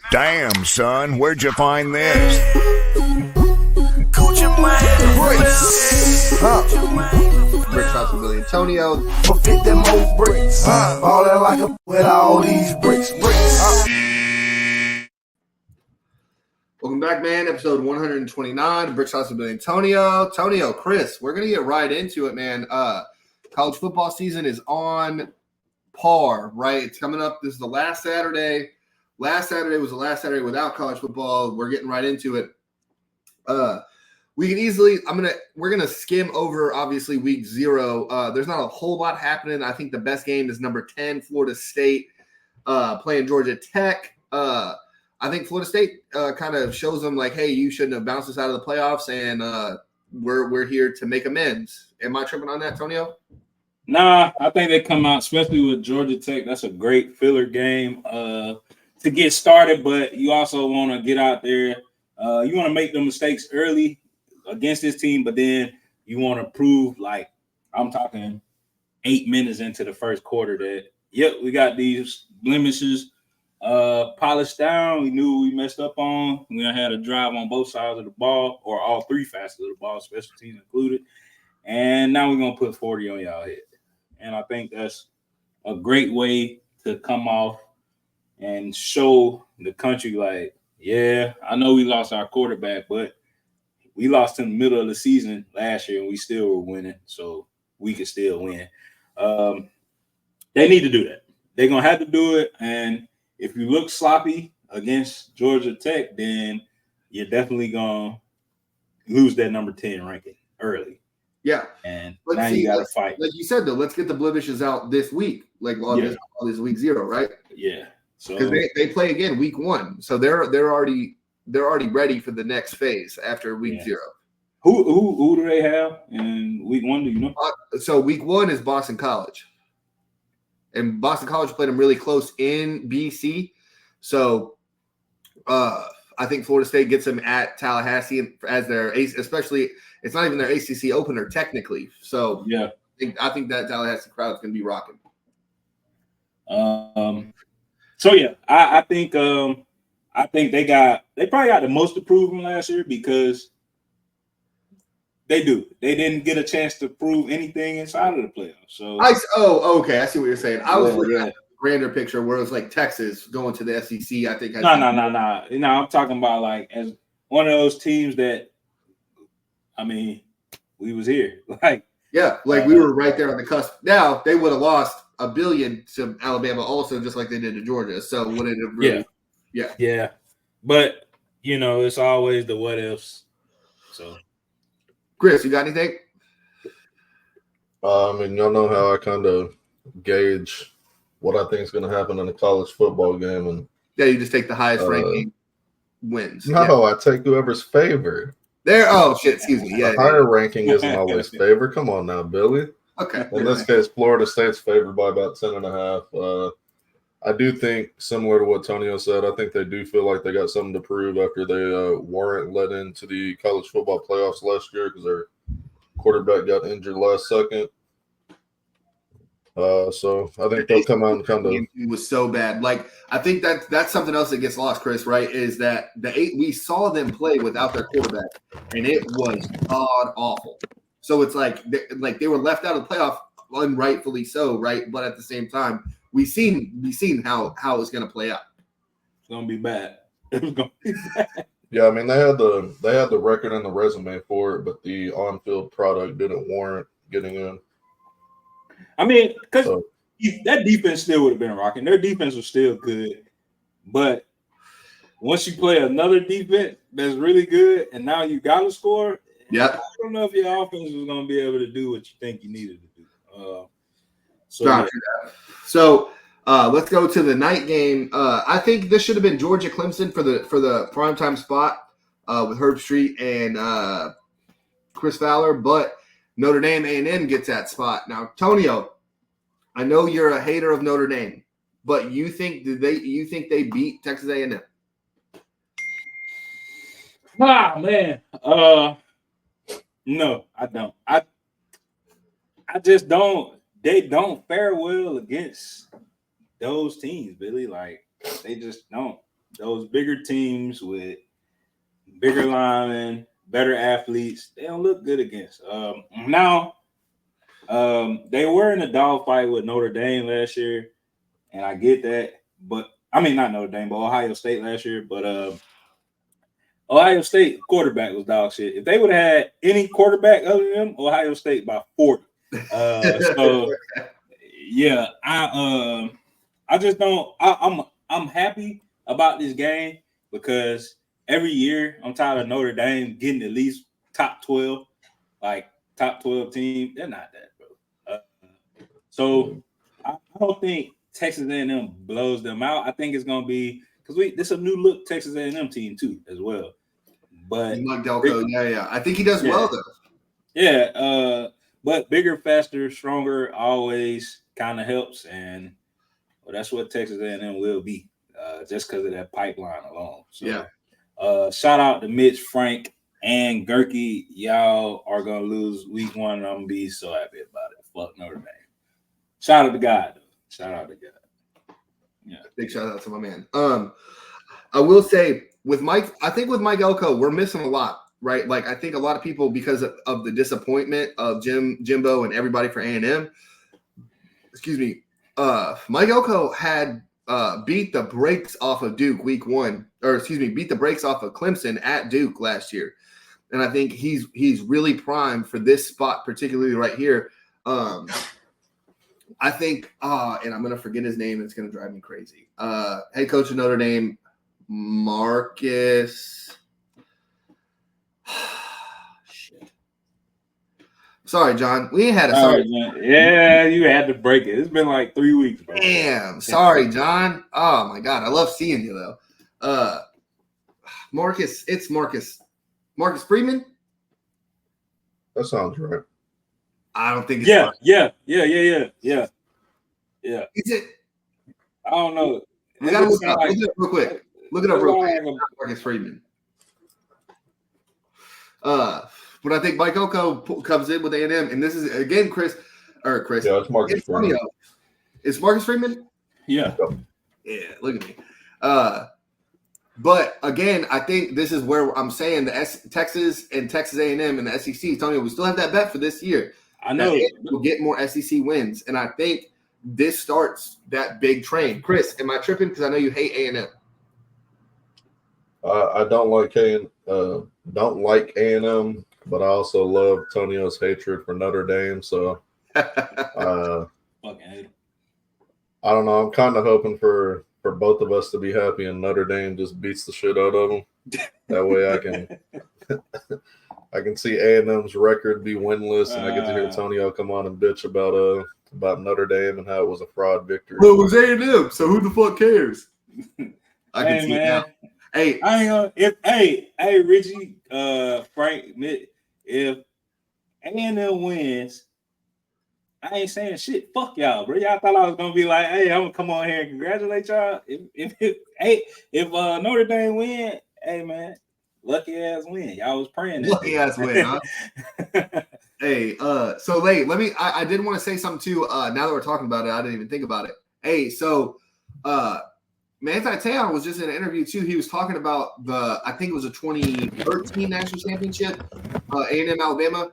Damn, son, where'd you find this? Brick shots with Billy Antonio. Fit them old bricks. Ballin' like a with all these bricks. Welcome back, man. Episode 129. Brick shots with Billy Antonio. Antonio, Chris, we're gonna get right into it, man. College football season is on par, right? It's coming up. This is the last Saturday. Last Saturday was the last Saturday without college football. We're getting right into it. We can easily, we're gonna skim over obviously week 0. There's not a whole lot happening. I think the best game is number 10, Florida State, playing Georgia Tech. I think Florida State kind of shows them like, hey, you shouldn't have bounced us out of the playoffs, and we're here to make amends. Am I tripping on that, Antonio? Nah, I think they come out, especially with Georgia Tech. That's a great filler game to get started, but you also want to get out there. You want to make the mistakes early against this team, but then you want to prove, like I'm talking 8 minutes into the first quarter, that, yep, we got these blemishes polished down. We knew we messed up on. We had a drive on both sides of the ball, or all three facets of the ball, special teams included. And now we're going to put 40 on y'all head. And I think that's a great way to come off and show the country, like, yeah, I know we lost our quarterback, but we lost in the middle of the season last year and we still were winning, so we could still win. They need to do that. They're going to have to do it. And if you look sloppy against Georgia Tech, then you're definitely going to lose that number 10 ranking early. Yeah. And now you got to fight. Like you said, though, let's get the blemishes out this week, like this week 0, right? Yeah. So because they play again week 1, so they're already ready for the next phase after week 0. Who do they have in week 1? Do you know? So week 1 is Boston College, and Boston College played them really close in BC. So I think Florida State gets them at Tallahassee as their especially. It's not even their ACC opener technically. So yeah, I think that Tallahassee crowd is going to be rocking. So yeah, I think they probably got the most to prove from last year, because they didn't get a chance to prove anything inside of the playoffs. So okay, I see what you're saying. I was looking at the grander picture where it was like Texas going to the SEC. I think no. I'm talking about like as one of those teams that, I mean, we was here. We were right there on the cusp. Now they would have lost $1 billion to Alabama also, just like they did to Georgia. So would it have really? Yeah. But it's always the what ifs. So, Chris, you got anything? Y'all know how I kind of gauge what I think is going to happen in a college football game, and you just take the highest ranking wins. No, I take whoever's favored. Excuse me. The higher ranking isn't always favored. Come on now, Billy. Okay. In this case, Florida State's favored by about 10.5. I do think, similar to what Tonio said, I think they do feel like they got something to prove after they weren't let into the college football playoffs last year because their quarterback got injured last second. So I think they'll come out and kind of. It was so bad. Like, I think that's something else that gets lost, Chris. Right? Is that we saw them play without their quarterback, and it was god awful. So it's like they were left out of the playoff, unrightfully so, right? But at the same time, we've seen how it's going to play out. It's going to be bad. It's going to be bad. Yeah, I mean they had the record and the resume for it, but the on-field product didn't warrant getting in. I mean, because that defense still would have been rocking. Their defense was still good, but once you play another defense that's really good, and now you got to score. Yeah, I don't know if your offense was going to be able to do what you think you needed to do. So let's go to the night game. I think this should have been Georgia Clemson for the primetime spot with Herb Street and Chris Fowler, but Notre Dame A&M gets that spot. Now, Tonio, I know you're a hater of Notre Dame, but you think they beat Texas A&M? Ah, man. No, I don't. I just don't. They don't fare well against those teams, Billy. Like, they just don't. those bigger teams with bigger linemen, better athletes, they don't look good against. Now, they were in a dogfight with Notre Dame last year, and I get that. But I mean, not Notre Dame, but Ohio State last year. But Ohio State quarterback was dog shit. If they would have had any quarterback other than them, Ohio State by 40. So yeah, I just don't. I'm happy about this game because every year I'm tired of Notre Dame getting at least top 12, like top 12 team. They're not that, bro. So I don't think Texas A&M blows them out. I think it's gonna be because this is a new look Texas A&M team too as well. But Mike Delco, yeah. I think he does well though. Yeah, but bigger, faster, stronger always kind of helps, and that's what Texas A&M will be, just because of that pipeline alone. So, shout out to Mitch, Frank, and Gerke. Y'all are gonna lose week 1, and I'm gonna be so happy about it. Fuck Notre Dame. Shout out to God, though. Shout out to God. Yeah, big shout out to my man. I will say with Mike, I think with Mike Elko, we're missing a lot, right? Like I think a lot of people, because of the disappointment of Jimbo and everybody for A&M. Excuse me. Mike Elko had beat the brakes off of Duke week 1, beat the brakes off of Clemson at Duke last year, and I think he's really primed for this spot, particularly right here. I think, and I'm gonna forget his name. It's gonna drive me crazy. Head coach of Notre Dame, Marcus. Shit. Sorry, John. We ain't had a sorry. Yeah, you had to break it. It's been like 3 weeks, bro. Damn. Sorry, John. Oh my God. I love seeing you though. Marcus. It's Marcus. Marcus Freeman. That sounds right. I don't think it's Yeah. Is it? I don't know. We gotta look it up real quick. Look it up real quick. Marcus Freeman. But I think Mike Elko comes in with A&M, and this is again Chris. Yeah, it's Marcus Freeman. It's Marcus Freeman? Yeah. Yeah, look at me. But again, I think this is where I'm saying the Texas and Texas A&M and the SEC, Tony, we still have that bet for this year. I know. We'll get more SEC wins, and I think this starts that big train. Chris, am I tripping? Because I know you hate A&M. I don't like A&M, but I also love Tonio's hatred for Notre Dame. So, I don't know. I'm kind of hoping for both of us to be happy, and Notre Dame just beats the shit out of them. That way, I can see A&M's record be winless, and I get to hear Tonio come on and bitch about Notre Dame and how it was a fraud victory. Well, it was A&M, so who the fuck cares? I can see now. Hey, I ain't gonna. Richie, Frank, if A&M wins, I ain't saying shit. Fuck y'all, bro. Y'all thought I was gonna be like, hey, I'm gonna come on here and congratulate y'all. If Notre Dame win, hey man, lucky ass win. Y'all was praying. Lucky ass win, huh? Hey, so late. I did want to say something too. Now that we're talking about it, I didn't even think about it. Hey, so Manti Te'o was just in an interview too. He was talking about I think it was a 2013 national championship, A&M Alabama,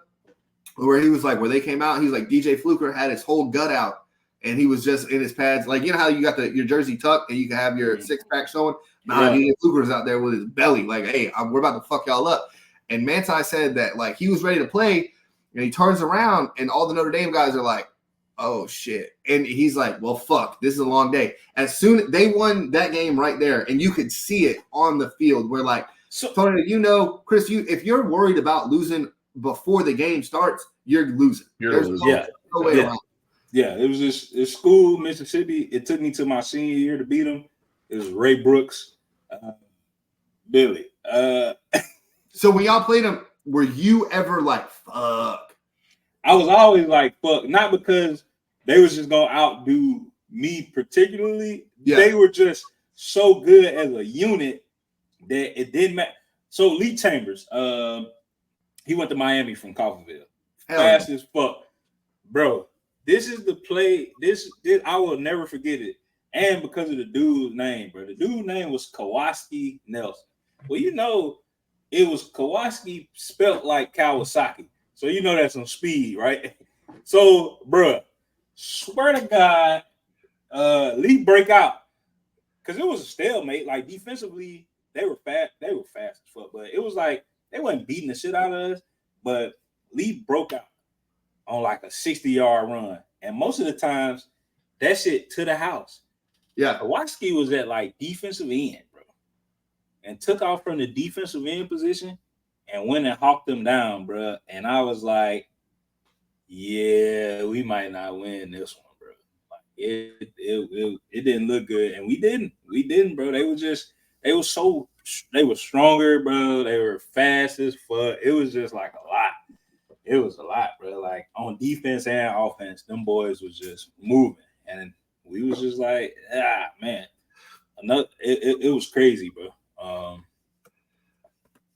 where he was like, where they came out, he was like, DJ Fluker had his whole gut out, and he was just in his pads, like, you know how you got your jersey tucked and you can have your six pack showing. Nah, DJ Fluker's out there with his belly, like, hey, we're about to fuck y'all up. And Manti said that like he was ready to play, and he turns around, and all the Notre Dame guys are like, oh shit. And he's like, well, fuck, this is a long day. As soon they won that game right there, and you could see it on the field where like, Tony, Chris, if you're worried about losing before the game starts, you're losing. There's no way around. Yeah, it was this school, Mississippi. It took me to my senior year to beat them. It was Ray Brooks, Billy. So when y'all played them, were you ever like, fuck? I was always like, fuck, not because they was just gonna outdo me particularly. Yeah. They were just so good as a unit that it didn't matter. So Lee Chambers, he went to Miami from Coffeyville. Fast as fuck. Bro, this is the play. This I will never forget it. and because of the dude's name, bro. The dude's name was Kawasaki Nelson. Well, you know, it was Kawasaki spelt like Kawasaki. So you know that's some speed, right? So, bro, swear to God, Lee break out. Because it was a stalemate. Like, defensively, they were fast. They were fast as fuck. But it was like, they wasn't beating the shit out of us. But Lee broke out on like a 60-yard run. And most of the times, that shit to the house. Yeah. Kawasaki was at like defensive end, bro. And took off from the defensive end position and went and hawked them down, bro. And I was like, yeah, we might not win this one, bro. Like it didn't look good. And we didn't, bro. They were stronger, bro. They were fast as fuck. It was just like a lot. It was a lot, bro. Like on defense and offense, them boys was just moving. And we was just like, man. It was crazy, bro.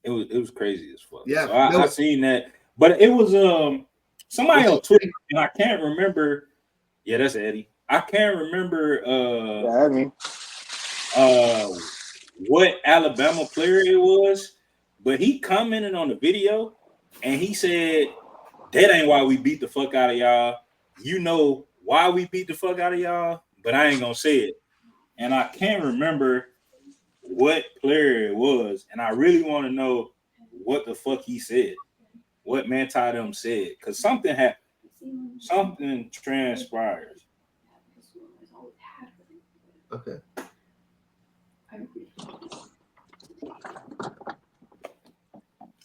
It was crazy as fuck. Yeah, so I seen that, but it was somebody on Twitter, and I can't remember. Yeah, that's Eddie. I can't remember what Alabama player it was, but he commented on the video and he said, "That ain't why we beat the fuck out of y'all. You know why we beat the fuck out of y'all, but I ain't gonna say it." And I can't remember what player it was, and I really want to know what the fuck he said, what Manti them said, because something happened, something transpired. Okay.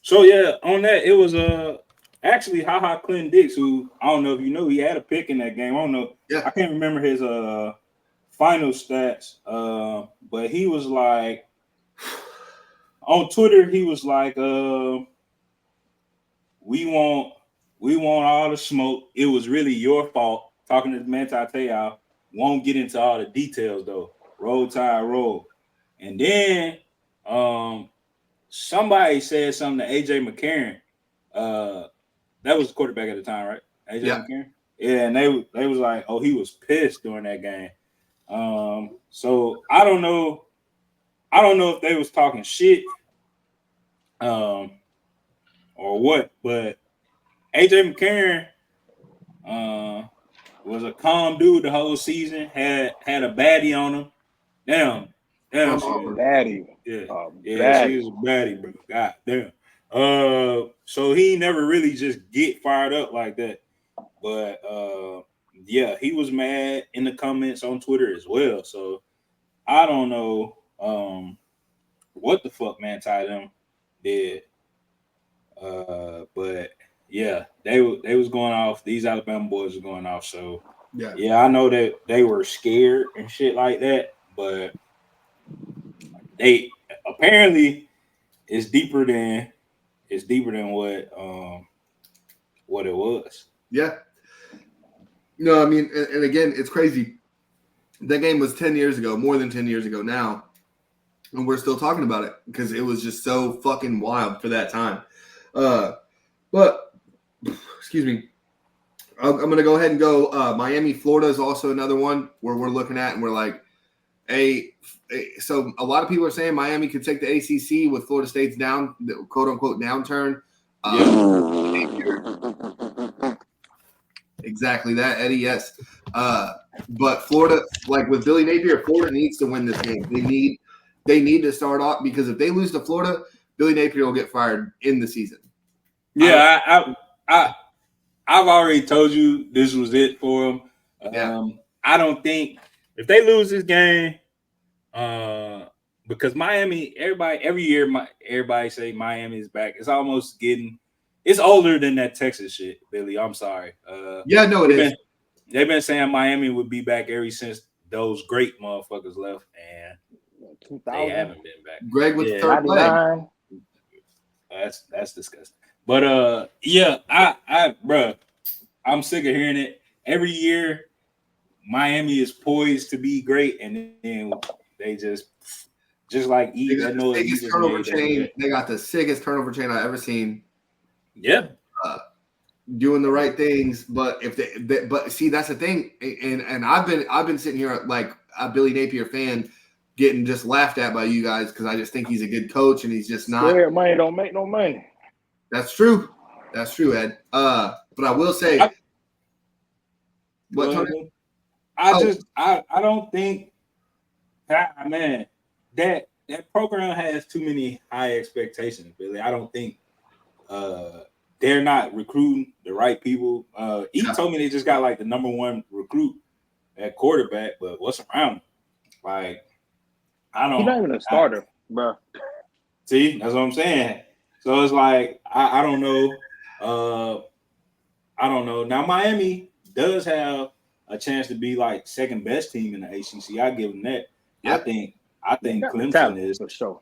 So yeah, on that it was actually Clinton Dix, who I don't know if you know, he had a pick in that game. I don't know. Yeah. I can't remember his final stats, but he was like on Twitter, he was like, we want all the smoke. It was really your fault. Talking to Manti Te'o, won't get into all the details though. Roll Tide roll. And then somebody said something to AJ McCarron. That was the quarterback at the time, right? AJ McCarron? Yeah, and they was like, oh, he was pissed during that game. So I don't know if they was talking shit or what, but AJ McCarron was a calm dude the whole season, had a baddie on him. Damn, baddie. Yeah, baddie. she was a baddie, bro. God damn. So he never really just get fired up like that. But yeah, he was mad in the comments on Twitter as well. So I don't know what the fuck Manti them did. But yeah, they was going off. These Alabama boys were going off. So yeah, I know that they were scared and shit like that, but they apparently it's deeper than what it was. Yeah. No, I mean, and again, it's crazy. That game was 10 years ago, more than 10 years ago now, and we're still talking about it because it was just so fucking wild for that time. But excuse me, I'm going to go ahead and go. Miami, Florida is also another one where we're looking at, and we're like, so a lot of people are saying Miami could take the ACC with Florida State's down, the quote unquote downturn. Exactly that, Eddie. Yes. But Florida, like with Billy Napier, Florida needs to win this game. They need to start off, because if they lose to Florida, Billy Napier will get fired in the season. Yeah, I've already told you this was it for them. I don't think if they lose this game, because Miami, every year everybody say Miami is back. It's almost it's older than that Texas shit, Billy. I'm sorry. It is. They've been saying Miami would be back ever since those great motherfuckers left, and they haven't been back. Greg with the third leg. That's disgusting. But yeah, I'm sick of hearing it. Every year, Miami is poised to be great, and then they just like eat that noise. They got the sickest turnover chain I've ever seen. Yeah. Doing the right things, but if but see, that's the thing, and I've been sitting here like a Billy Napier fan getting just laughed at by you guys because I just think he's a good coach and he's just not. Square money don't make no money. That's true. That's true, Ed. But I will say, what, Tony? I don't think man, that program has too many high expectations, Billy. I don't think they're not recruiting the right people. He told me they just got like the number one recruit at quarterback, but what's around him? Like, I don't. He's not even a starter, bro. See, that's what I'm saying. So it's like I don't know. I don't know. Now Miami does have a chance to be like second best team in the ACC. I give them that. Yep. I think Clemson is for sure.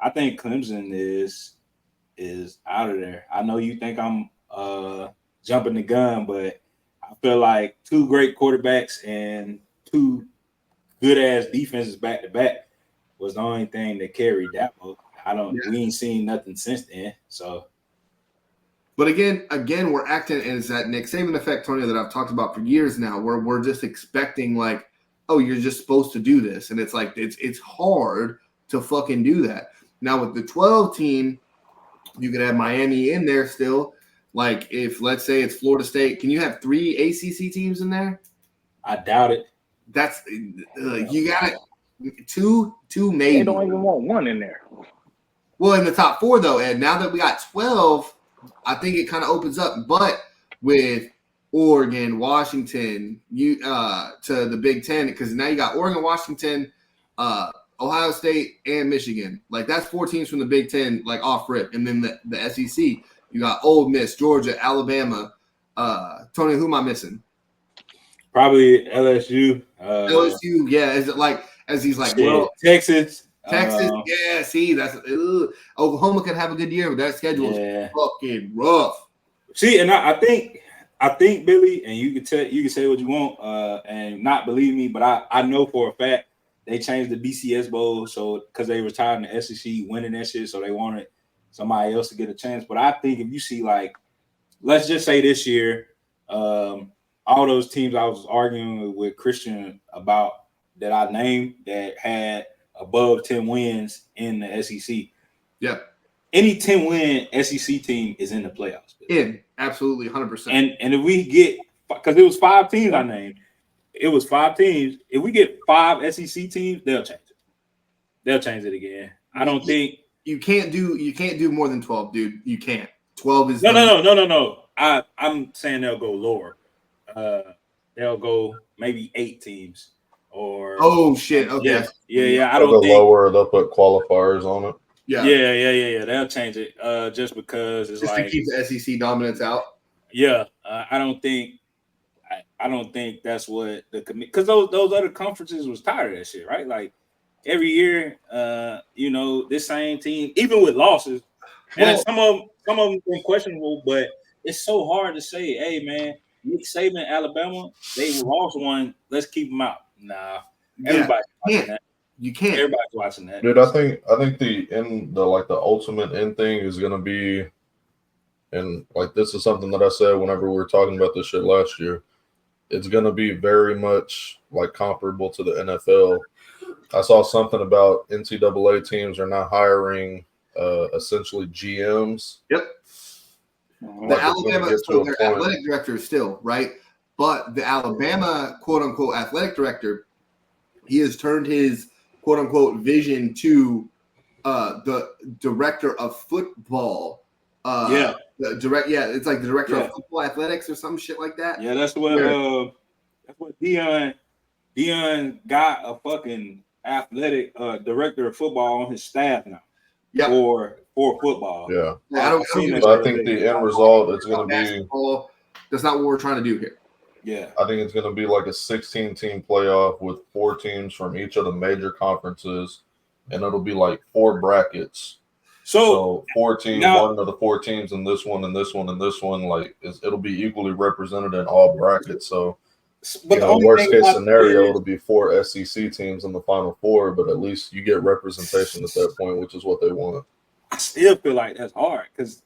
I think Clemson is out of there. I know you think I'm jumping the gun, but I feel like two great quarterbacks and two good ass defenses back to back was the only thing that carried that boat. We ain't seen nothing since then. So, but again, we're acting as that Nick Saban effect, Tony, that I've talked about for years now, where we're just expecting like, oh, you're just supposed to do this, and it's like it's hard to fucking do that. Now with the 12 team, you could have Miami in there still. Like if let's say it's Florida State, can you have 3 ACC teams in there? I doubt it. That's you got it. Two maybe. They don't even want one in there. Well, in the top 4 though, Ed. Now that we got 12, I think it kind of opens up. But with Oregon, Washington, to the Big Ten, because now you got Oregon, Washington, Ohio State, and Michigan. Like that's 4 teams from the Big Ten, like off rip, and then the SEC. You got Ole Miss, Georgia, Alabama. Tony, who am I missing? Probably LSU. LSU, yeah. Is it like as he's like, well, Texas, yeah. See, that's Oklahoma can have a good year, but that schedule is fucking rough. See, and I think Billy, and you can say what you want, and not believe me, but I know for a fact they changed the BCS Bowl so because they retired in the SEC winning that shit, so they wanted somebody else to get a chance. But I think if you see like, let's just say this year, all those teams I was arguing with Christian about that I named that had above 10 wins in the SEC. Yep. Any 10-win SEC team is in the playoffs. In absolutely 100%. And if we get, because it was 5 teams I named, it was 5 teams. If we get 5 SEC teams, they'll change it. They'll change it again. I don't think you can't do more than 12, dude. You can't. 12 is no. I'm saying they'll go lower. They'll go maybe 8 teams or shit. Okay. Yeah. I don't don't think lower. They'll put qualifiers on it. Yeah. They'll change it just because it's just like to keep the SEC dominance out. Yeah, I don't think that's what the committee, because those other conferences was tired of that shit, right? Like every year, this same team, even with losses, and some of them been questionable, but it's so hard to say, hey man, Nick Saban, Alabama, they lost one, let's keep them out. Nah, everybody's watching that. You can't. Everybody's watching that. Dude, I think the ultimate end thing is gonna be, and like this is something that I said whenever we were talking about this shit last year. It's gonna be very much like comparable to the NFL. I saw something about NCAA teams are now hiring essentially GMs. Yep. The Alabama, so their athletic director still, right? But the Alabama quote unquote athletic director, he has turned his quote unquote vision to the director of football. It's like the director of football athletics or some shit like that. Yeah, that's what Dion got a fucking athletic director of football on his staff now. Yeah. For football. Yeah. I think the end result is going to be. That's not what we're trying to do here. Yeah. I think it's going to be like a 16-team playoff with 4 teams from each of the major conferences, and it'll be like 4 brackets. So 4 teams, one of the 4 teams, and this one, and this one, and this one, like it'll be equally represented in all brackets. So, worst case scenario, it'll be 4 SEC teams in the Final Four, but at least you get representation at that point, which is what they want. I still feel like that's hard because,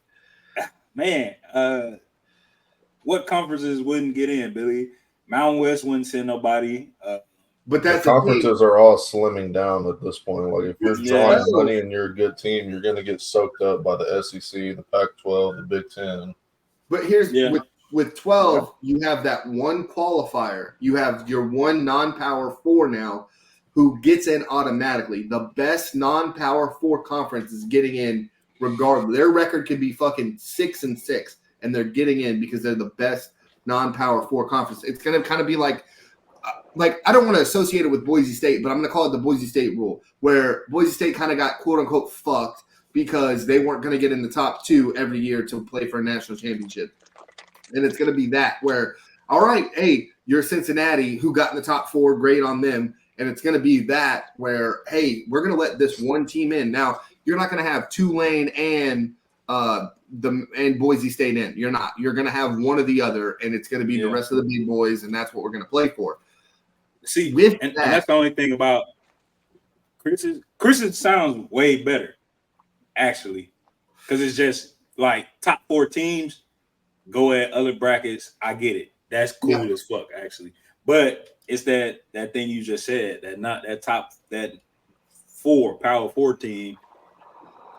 man, what conferences wouldn't get in, Billy? Mountain West wouldn't send nobody. But that's the the conferences are all slimming down at this point. Like if you're Yeah. drawing money and you're a good team, you're going to get soaked up by the SEC, the Pac-12, the Big Ten. But here's Yeah. with 12, you have that one qualifier. You have your one non-power 4 now who gets in automatically. The best non-power 4 conference is getting in regardless. Their record could be fucking 6-6, and they're getting in because they're the best non-power 4 conference. It's going to kind of be like I don't want to associate it with Boise State, but I'm going to call it the Boise State rule, where Boise State kind of got quote-unquote fucked because they weren't going to get in the top 2 every year to play for a national championship. And it's going to be that where, all right, hey, you're Cincinnati, who got in the top 4, great on them. And it's going to be that where, hey, we're going to let this one team in. Now, you're not going to have Tulane and Boise State in. You're not. You're going to have one or the other, and it's going to be the rest of the big boys, and that's what we're going to play for. See, and that's the only thing about Chris's sounds way better, actually, because it's just like top 4 teams go at other brackets. I get it. That's cool as fuck, actually. But it's that thing you just said, that 4 power 4 team.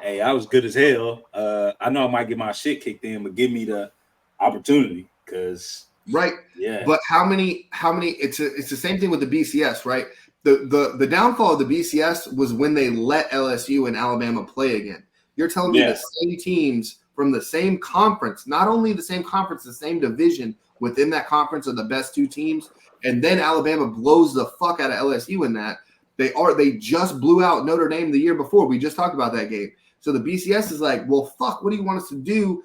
Hey, I was good as hell. I know I might get my shit kicked in, but give me the opportunity because right. Yeah. But how many? It's the same thing with the BCS, right? The downfall of the BCS was when they let LSU and Alabama play again. You're telling me the same teams from the same conference, not only the same conference, the same division within that conference are the best 2 teams, and then Alabama blows the fuck out of LSU in that. They just blew out Notre Dame the year before. We just talked about that game. So the BCS is like, well, fuck, what do you want us to do?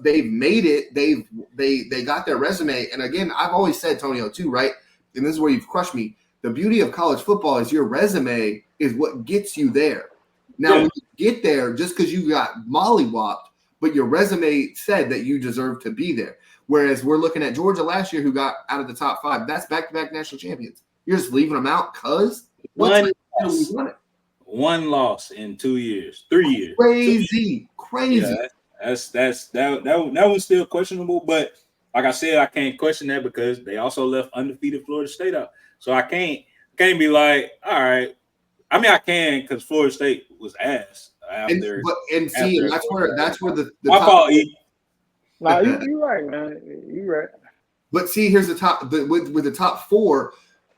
They've made it. They got their resume. And again, I've always said, Tonio, too, right? And this is where you've crushed me. The beauty of college football is your resume is what gets you there. Now, when you get there, just because you got mollywopped, but your resume said that you deserve to be there. Whereas we're looking at Georgia last year, who got out of the top 5. That's back-to-back national champions. You're just leaving them out because one loss in 2 years, 3 years. Crazy. Yeah, that was still questionable, but like I said, I can't question that because they also left undefeated Florida State out. So I can't be like, all right. I mean, I can because Florida State was ass. And that's where the my fault. No, you right, man. You right. But see, here's the top with the top 4.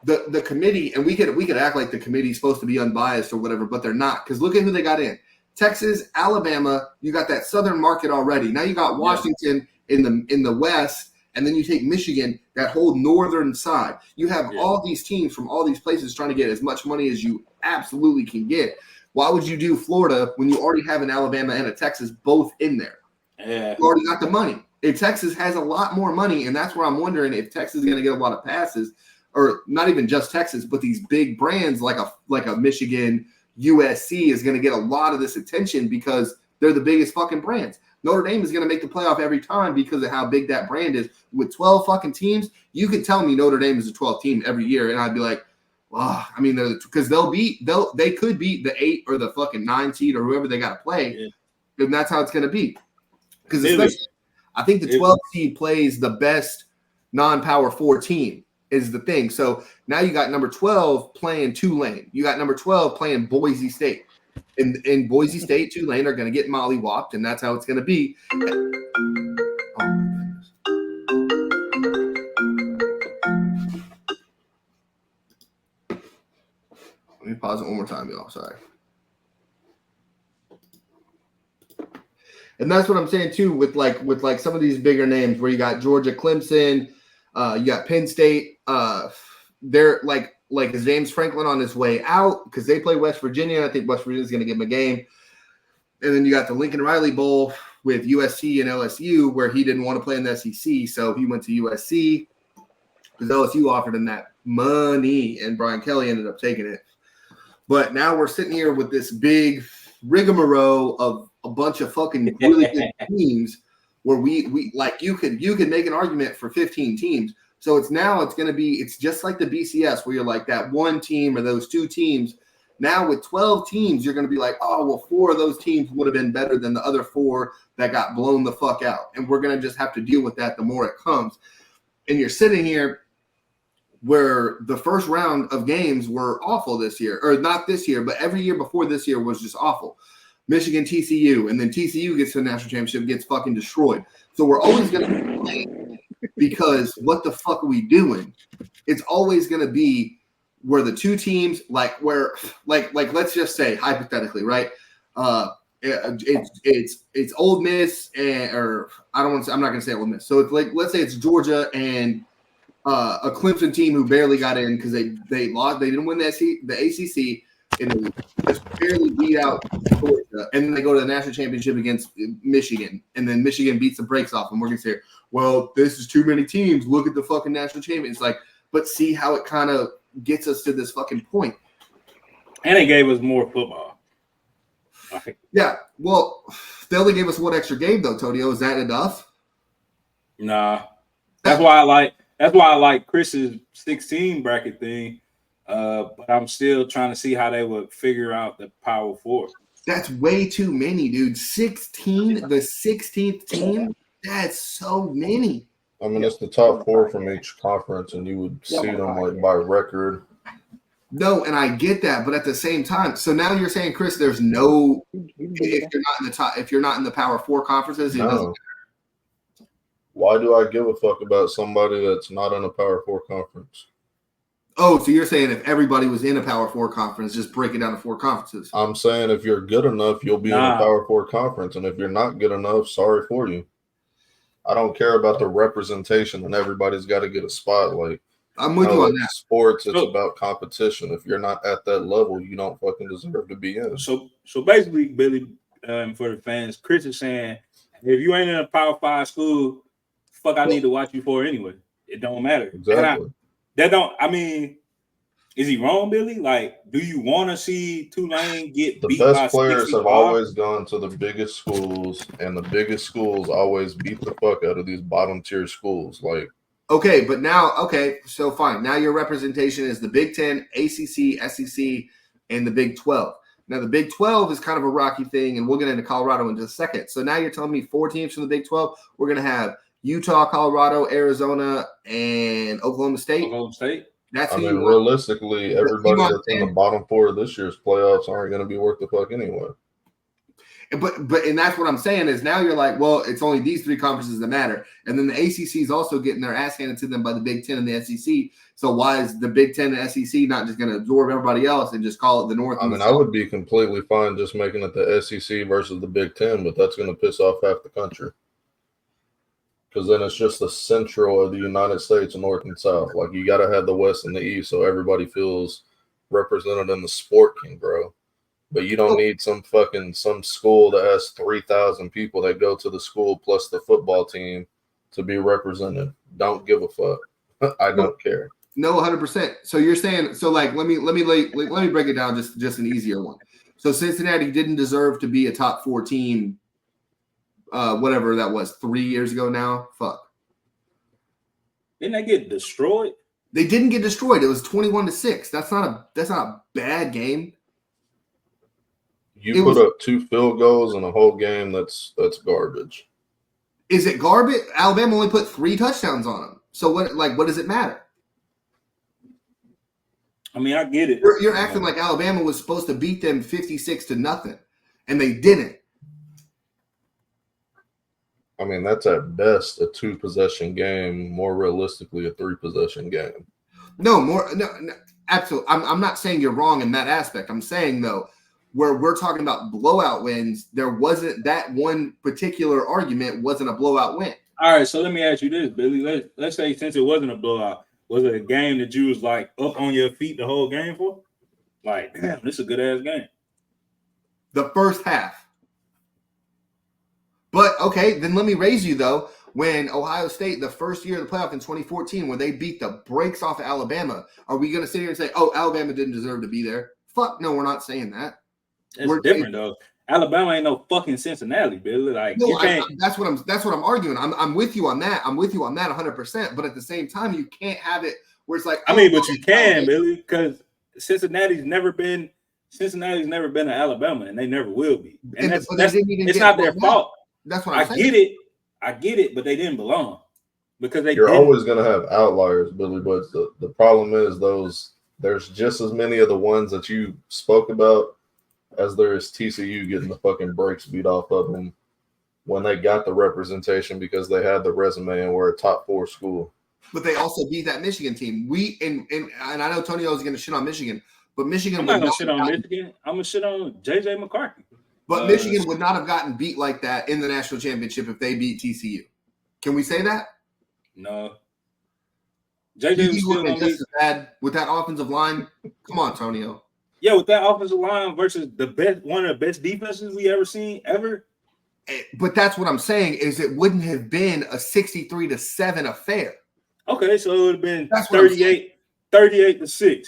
The committee, and we could act like the committee is supposed to be unbiased or whatever, but they're not, because look at who they got in. Texas, Alabama, you got that southern market already. Now you got Washington in the west, and then you take Michigan, that whole northern side. You have all these teams from all these places trying to get as much money as you absolutely can get. Why would you do Florida when you already have an Alabama and a Texas both in there? Yeah. You already got the money. If Texas has a lot more money, and that's where I'm wondering if Texas is going to get a lot of passes, or not even just Texas, but these big brands like a Michigan, USC is going to get a lot of this attention because they're the biggest fucking brands. Notre Dame is going to make the playoff every time because of how big that brand is. With 12 fucking teams, you could tell me Notre Dame is a 12 team every year, and I'd be like, well, I mean, because they could beat the 8 or the fucking 9 seed or whoever they got to play, and that's how it's going to be. Because especially, I think the 12 seed plays the best non-power 4 team. Is the thing. So now you got number 12 playing Tulane. You got number 12 playing Boise State. In Boise State, Tulane are going to get mollywopped, and that's how it's going to be. Oh, my goodness. Let me pause it one more time, y'all. Sorry. And that's what I'm saying too, with some of these bigger names where you got Georgia, Clemson, you got Penn State. They're like is James Franklin on his way out because they play West Virginia. I think West Virginia is going to give him a game. And then you got the Lincoln Riley Bowl with USC and LSU where he didn't want to play in the SEC, so he went to USC because LSU offered him that money, and Brian Kelly ended up taking it. But now we're sitting here with this big rigmarole of a bunch of fucking really good teams where we like you could make an argument for 15 teams. So it's going to be just like the BCS where you're like that one team or those 2 teams. Now with 12 teams, you're going to be like, oh, well, 4 of those teams would have been better than the other 4 that got blown the fuck out. And we're going to just have to deal with that the more it comes. And you're sitting here where the first round of games were awful this year, or not this year, but every year before this year was just awful. Michigan, TCU, and then TCU gets to the national championship, gets fucking destroyed. So we're always going to be playing because what the fuck are we doing? It's always going to be where the two teams, like let's just say hypothetically, right? It's Ole Miss or I don't want to say, I'm not going to say Ole Miss. So it's like, let's say it's Georgia and a Clemson team who barely got in because they lost. They didn't win the ACC, and they just barely beat out Georgia. And then they go to the national championship against Michigan, and then Michigan beats the brakes off them. We're gonna say, well, this is too many teams. Look at the fucking national champion. It's like, but see how it kind of gets us to this fucking point. And it gave us more football. Yeah, well, they only gave us one extra game though, Tonio. Is that enough? Nah, that's why I like Chris's 16 bracket thing. But I'm still trying to see how they would figure out the Power Four. That's way too many, dude. 16, the 16th team. That's so many. I mean, it's the top 4 from each conference, and you would see them like by record. No, and I get that, but at the same time, so now you're saying, Chris, there's no if you're not in the top, if you're not in the Power Four conferences, it doesn't matter. Why do I give a fuck about somebody that's not in a Power 4 conference? Oh, so you're saying if everybody was in a Power 4 conference, just break it down to 4 conferences. I'm saying if you're good enough, you'll be in a Power 4 conference. And if you're not good enough, sorry for you. I don't care about the representation and everybody's got to get a spot. Like, I'm with you on that. Sports, it's about competition. If you're not at that level, you don't fucking deserve to be in. So basically, Billy, for the fans, Chris is saying, if you ain't in a Power 5 school, fuck, I need to watch you for anyway. It don't matter. Exactly. I mean, is he wrong, Billy? Like, do you want to see Tulane get the beat best by players 65? have always gone to the biggest schools, and the biggest schools always beat the fuck out of these bottom tier schools. Like, okay, but now, so fine. Now your representation is the Big 10, ACC, SEC, and the Big 12. Now, the Big 12 is kind of a rocky thing, and we'll get into Colorado in just a second. So now you're telling me 4 teams from the Big 12. We're going to have Utah, Colorado, Arizona, and Oklahoma State. Oklahoma State. That's I mean, realistically, everybody that's in the bottom 4 of this year's playoffs aren't going to be worth the fuck anyway. But that's what I'm saying is now you're like, well, it's only these 3 conferences that matter. And then the ACC is also getting their ass handed to them by the Big 10 and the SEC. So why is the Big 10 and SEC not just going to absorb everybody else and just call it the North? I mean, I would be completely fine just making it the SEC versus the Big 10, but that's going to piss off half the country. Because then it's just the central of the United States, North and South. Like, you got to have the West and the East so everybody feels represented in the sport can grow. But you don't need some school that has 3,000 people that go to the school plus the football team to be represented. Don't give a fuck. I don't care. No, 100%. So you're saying, so like, let me break it down just an easier one. So Cincinnati didn't deserve to be a top 4 team. Whatever that was 3 years ago now. Fuck. Didn't they get destroyed? They didn't get destroyed. It was 21-6. That's not a bad game. You put up 2 field goals in a whole game. That's garbage. Is it garbage? Alabama only put 3 touchdowns on them. So what does it matter? I mean, I get it. You're acting like Alabama was supposed to beat them 56-0, and they didn't. I mean, that's at best a 2-possession game. More realistically, a 3-possession game. No, absolutely. I'm not saying you're wrong in that aspect. I'm saying, though, where we're talking about blowout wins, there wasn't that one particular argument wasn't a blowout win. All right, so let me ask you this, Billy. Let's say since it wasn't a blowout, was it a game that you was like up on your feet the whole game for? Like, damn, this is a good-ass game. The first half. But, okay, then let me raise you, though. When Ohio State, the first year of the playoff in 2014, where they beat the brakes off of Alabama, are we going to sit here and say, oh, Alabama didn't deserve to be there? Fuck no, we're not saying that. It's different, though. Alabama ain't no fucking Cincinnati, Billy. Like, no, that's what I'm arguing. I'm with you on that. I'm with you on that 100%. But at the same time, you can't have it where it's like, I mean, but you can, Billy, because Cincinnati's never been an Alabama, and they never will be. And it's not their fault. That's what I'm saying. I get it, but they didn't belong. because they You're didn't. always going to have outliers, Billy, but the problem is there's just as many of the ones that you spoke about as there is TCU getting the fucking brakes beat off of them when they got the representation because they had the resume and were a top 4 school. But they also beat that Michigan team. And I know Tonio is going to shit on Michigan, but Michigan I'm would not gonna not shit on Michigan. I'm gonna shit on JJ McCarthy. But Michigan would not have gotten beat like that in the national championship if they beat TCU. Can we say that? No. JJ was still just as bad with that offensive line. Come on, Tonio. Yeah, with that offensive line versus one of the best defenses we ever seen ever. But that's what I'm saying is it wouldn't have been a 63-7 affair. Okay, so it would have been 38-6.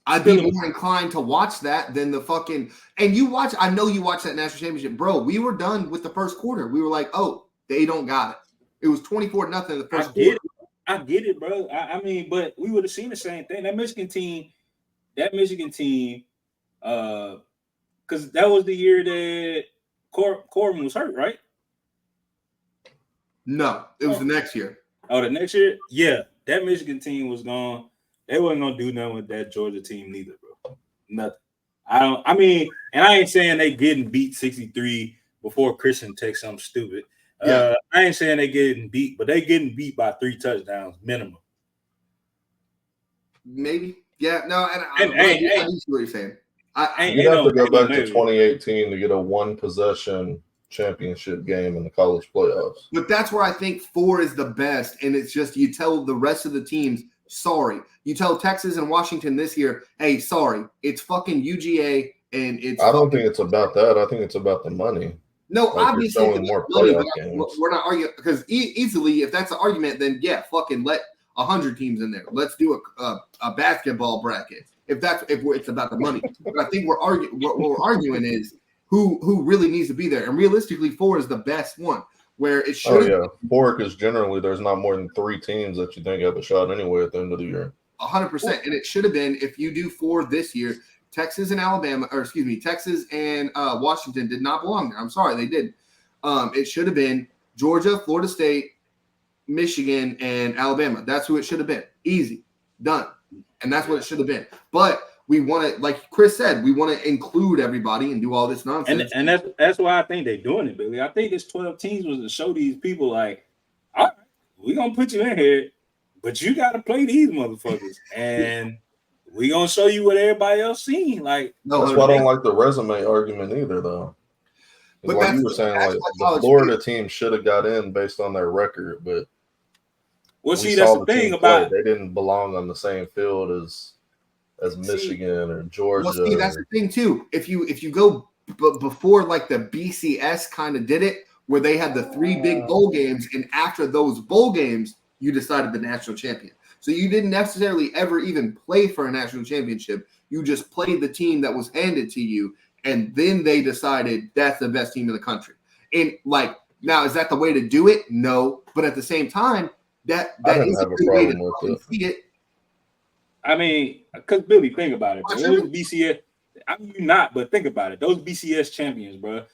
I'd be more inclined to watch that than the fucking – and you watch – I know you watched that national championship. Bro, we were done with the first quarter. We were like, oh, they don't got it. It was 24-0 in the first quarter. I get it, bro. I mean, but we would have seen the same thing. That Michigan team, because that was the year that Corbin was hurt, right? No, it was the next year. Oh, the next year? Yeah, that Michigan team was gone. They wasn't gonna do nothing with that Georgia team neither, bro. Nothing. I ain't saying they getting beat 63 before Christian takes something stupid. Yeah. I ain't saying they getting beat, but they getting beat by 3 touchdowns minimum. Maybe. Yeah. No. And I see what you're saying. You'd have to go back to 2018 to get a 1-possession championship game in the college playoffs. But that's where I think 4 is the best, and it's just you tell the rest of the teams, sorry. You tell Texas and Washington this year, hey, sorry, it's fucking UGA, and it's. I don't think it's about that. I think it's about the money. No, like obviously, more playoff games. We're not arguing because easily, if that's the argument, then yeah, fucking let 100 teams in there. Let's do a basketball bracket if it's about the money. But I think what we're arguing is who really needs to be there, and realistically, 4 is the best one. Where it should. Oh yeah, 4 because generally there's not more than 3 teams that you think have a shot anyway at the end of the year. 100%, and it should have been if you do 4 this year. Texas and Washington did not belong there. I'm sorry, they didn't. It should have been Georgia, Florida State, Michigan, and Alabama. That's who it should have been. Easy, done, and that's what it should have been. But we want to, like Chris said, we want to include everybody and do all this nonsense. And that's why I think they're doing it, Billy. I think this 12 teams was to show these people, like, all right, we're going to put you in here, but you got to play these motherfuckers. And we're going to show you what everybody else seen. Like, that's why I don't like the resume argument either, though. But like you were saying, like the Florida team should have got in based on their record, but that's the thing about they didn't belong on the same field as Michigan or Georgia. Well, that's the thing too. If you go before, like the BCS kind of did it, where they had the 3 big bowl games, and after those bowl games, you decided the national champion. So you didn't necessarily ever even play for a national championship. You just played the team that was handed to you, and then they decided that's the best team in the country. And like now, is that the way to do it? No, but at the same time, that is a good way to see it. I mean, because Billy, think about it. Those BCS, I mean, you're not, but think about it. Those BCS champions, bro.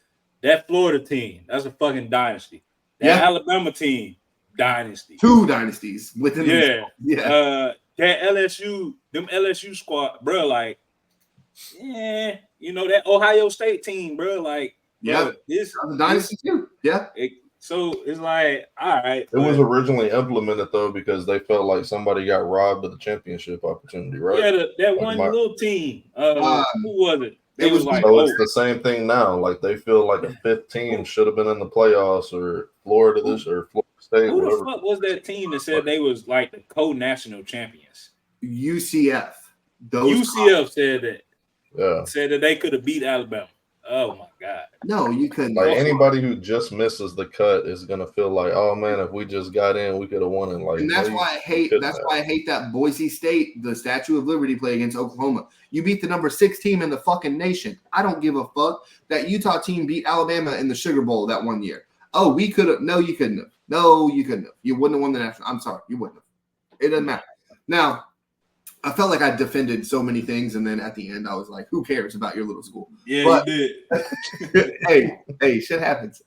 That Florida team, that's a fucking dynasty. That Alabama team, dynasty. 2 dynasties within. That LSU squad, bro. Like, yeah, that Ohio State team, bro. Like, yeah, this is a dynasty too. Yeah. So it's like, all right. It was originally implemented though because they felt like somebody got robbed of the championship opportunity, right? Yeah, that one little team. Who was it? It was like, it's the same thing now. Like they feel like a 5th team should have been in the playoffs, or Florida or Florida State. Who the fuck was that team that said they was like the co-national champions? UCF. UCF said that. Yeah. Said that they could have beat Alabama. Oh my God. No, you couldn't. Like anybody who just misses the cut is gonna feel like, oh man, if we just got in, we could have won it. Like, and that's why I hate. That's why I hate that Boise State, the Statue of Liberty play against Oklahoma. You beat the number 6 team in the fucking nation. I don't give a fuck. That Utah team beat Alabama in the Sugar Bowl that one year. Oh, we could have. No, you couldn't have. No, you couldn't have. You wouldn't have won the national. I'm sorry, you wouldn't have. It doesn't matter. Now, I felt like I defended so many things, and then at the end, I was like, "Who cares about your little school?" Yeah, but, you did. hey, shit happens.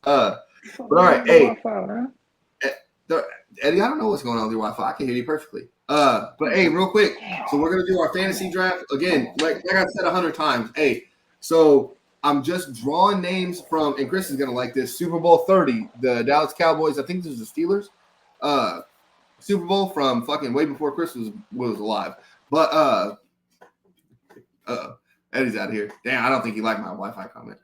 But all right, hey, Wi-Fi, man. Eddie, I don't know what's going on with your Wi-Fi. I can hear you perfectly. But hey, real quick, so we're gonna do our fantasy draft again. Like I said 100 times. Hey, so I'm just drawing names from, and Chris is gonna like this. Super Bowl 30, the Dallas Cowboys. I think this is the Steelers. Super Bowl from fucking way before Chris was alive. But Eddie's out of here. Damn, I don't think he liked my Wi-Fi comment.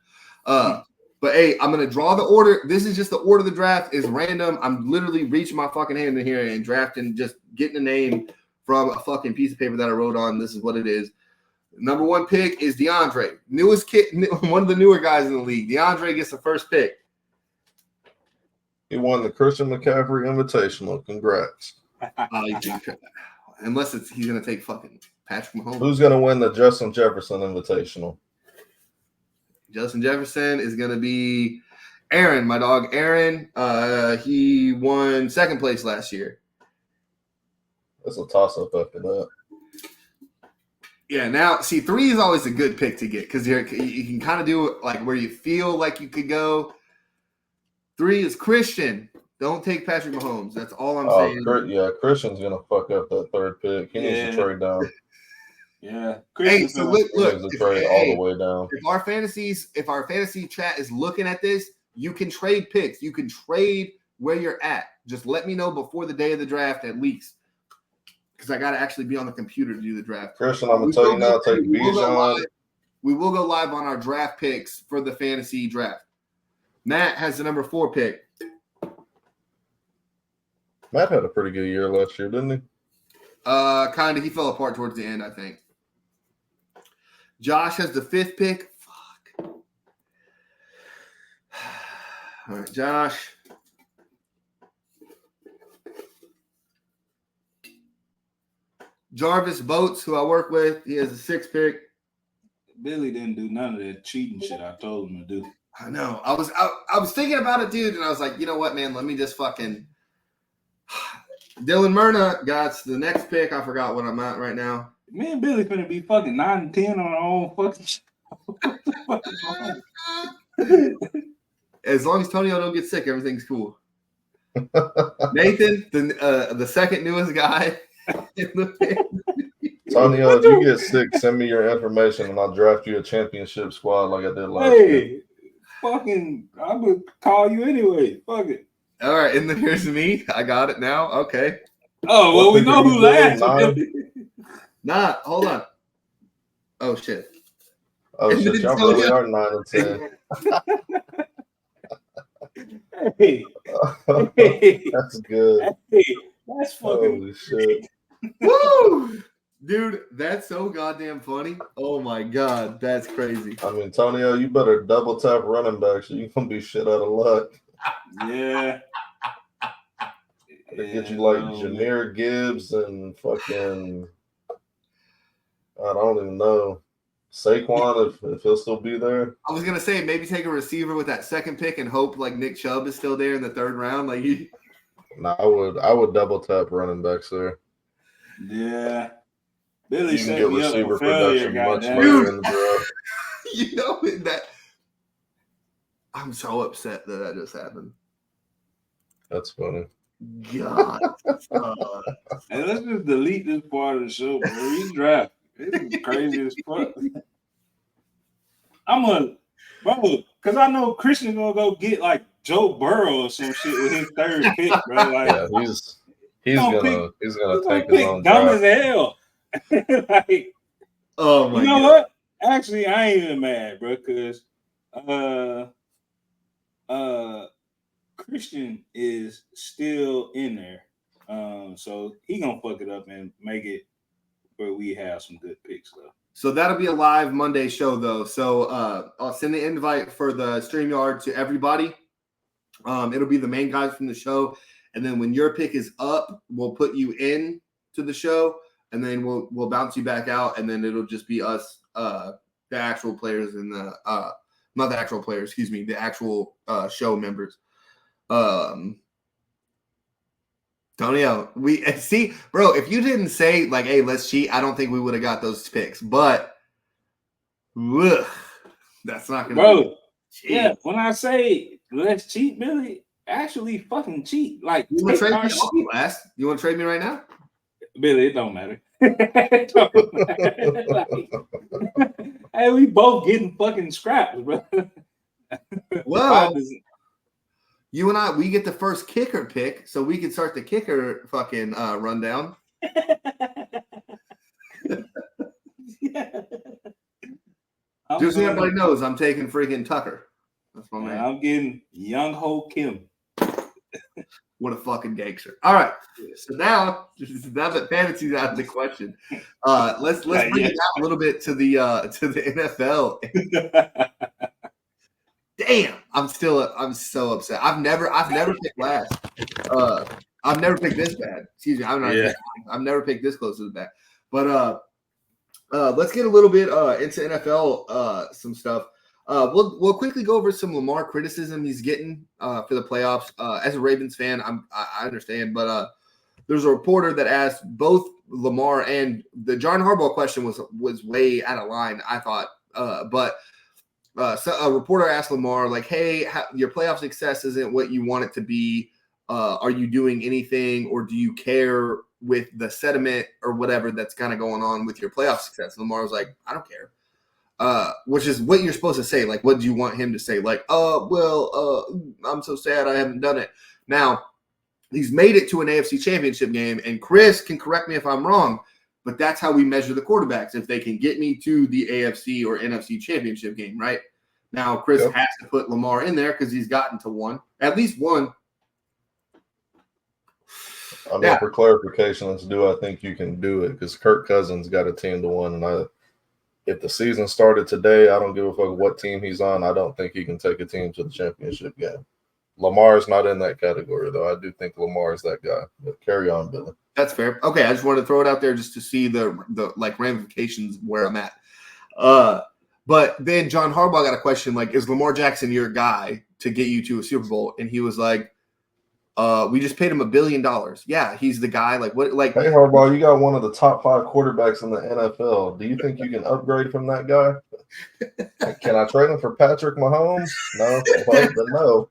But hey, I'm gonna draw the order. This is just the order of the draft is random. I'm literally reaching my fucking hand in here and drafting, just getting a name from a fucking piece of paper that I wrote on. This is what it is. Number 1 pick is DeAndre, newest kid, one of the newer guys in the league. DeAndre gets the first pick. He won the Christian McCaffrey Invitational. Congrats. Unless he's gonna take fucking Patrick Mahomes. Who's gonna win the Justin Jefferson Invitational? Justin Jefferson is going to be Aaron, my dog. Aaron, he won second place last year. That's a toss-up after that. Yeah, now, see, 3 is always a good pick to get because you can kind of do it like where you feel like you could go. 3 is Christian. Don't take Patrick Mahomes. That's all I'm saying. Yeah, Christian's going to fuck up that 3rd pick. He needs to trade down. Yeah. Hey, so look, trade all the way down. If our fantasy chat is looking at this, you can trade picks. You can trade where you're at. Just let me know before the day of the draft at least, because I got to actually be on the computer to do the draft. Christian, I'm gonna tell you now, take Bijan. We will go live on our draft picks for the fantasy draft. Matt has the number 4 pick. Matt had a pretty good year last year, didn't he? Kind of. He fell apart towards the end, I think. Josh has the 5th pick. Fuck. All right, Josh. Jarvis Boats, who I work with, he has the 6th pick. Billy didn't do none of that cheating shit I told him to do. I know. I was thinking about it, dude, and I was like, you know what, man? Let me just fucking. Dylan Myrna got the next pick. I forgot what I'm at right now. Me and Billy finna be fucking 9 and 10 on our own fucking shit. As long as Tonio don't get sick, everything's cool. Nathan, the second newest guy in the Tonio, if you get sick, send me your information and I'll draft you a championship squad like I did last year. Fucking, I would call you anyway. Fuck it. All right, and then here's me. I got it now. Okay. Oh, well, we know who last. Nah, hold on. Oh, shit. Oh, shit. Y'all really are 9 and 10. Hey. That's good. Hey, that's fucking. Holy shit. Woo! Dude, that's so goddamn funny. Oh, my God. That's crazy. I mean, Tonio, you better double tap running backs or you're going to be shit out of luck. Yeah. They get you like Jahmyr Gibbs and fucking, I don't even know, Saquon if he'll still be there. I was gonna say maybe take a receiver with that 2nd pick and hope like Nick Chubb is still there in the 3rd round. Like No, I would double tap running backs there. Yeah. Billy You can set get me up receiver for failure, production much goddamn. later in the draft. You know that. I'm so upset that just happened. That's funny. God. Hey, let's just delete this part of the show, bro. We draft. This is crazy as fuck. Bro, because I know Christian gonna go get like Joe Burrow or some shit with his 3rd pick, bro. Like, Yeah, he's gonna take his own dumb draft. as hell. Like, Oh my you know God. what? Actually, I ain't even mad, bro, because Christian is still in there. So he gonna fuck it up and make it where we have some good picks though. So that'll be a live Monday show though. So I'll send the invite for the StreamYard to everybody. It'll be the main guys from the show, and then when your pick is up, we'll put you in to the show, and then we'll bounce you back out, and then it'll just be us, the actual players and the not the actual players, excuse me, the actual show members. Tonio, we see, bro. If you didn't say like, "Hey, let's cheat," I don't think we would have got those picks. But that's not gonna. Bro, yeah. When I say let's cheat, Billy. Actually, fucking cheat. Like, You want to trade me? I'll be last. You want to trade me right now? Billy, it don't matter. It don't matter. Like, hey, we both getting fucking scraps, bro. Well, you and I, we get the first kicker pick, so we can start the kicker fucking rundown. Yeah. Just so everybody knows, I'm taking freaking Tucker. That's my man. I'm getting Young Ho Kim. What a fucking gangster! All right, so now that fantasy's out of the question, let's bring it down a little bit to the NFL. Damn, I'm so upset. I've never picked last. I've never picked this bad. Excuse me, I've never picked this close to the back. But let's get a little bit into NFL some stuff. We'll quickly go over some Lamar criticism he's getting for the playoffs. As a Ravens fan, I understand, but there's a reporter that asked both Lamar and the John Harbaugh question was way out of line, I thought. So a reporter asked Lamar, like, hey, your playoff success isn't what you want it to be. Are you doing anything, or do you care with the sentiment or whatever that's kind of going on with your playoff success? Lamar was like, I don't care. Which is what you're supposed to say. Like, what do you want him to say? Like, I'm so sad I haven't done it. Now, he's made it to an AFC championship game, and Chris can correct me if I'm wrong, but that's how we measure the quarterbacks, if they can get me to the AFC or NFC championship game, right? Now, Chris has to put Lamar in there because he's gotten to one, at least one. I mean, for clarification, do I think you can do it? Because Kirk Cousins got a team to win, and if the season started today, I don't give a fuck what team he's on. I don't think he can take a team to the championship game. Lamar is not in that category, though. I do think Lamar is that guy. But carry on, Billy. That's fair. Okay, I just wanted to throw it out there just to see the like ramifications where I'm at. But then John Harbaugh got a question like, is Lamar Jackson your guy to get you to a Super Bowl? And he was like, we just paid him $1 billion. Yeah, he's the guy. Like what? Like, hey Harbaugh, you got one of the top 5 quarterbacks in the NFL. Do you think you can upgrade from that guy? Can I trade him for Patrick Mahomes? No, well, then no.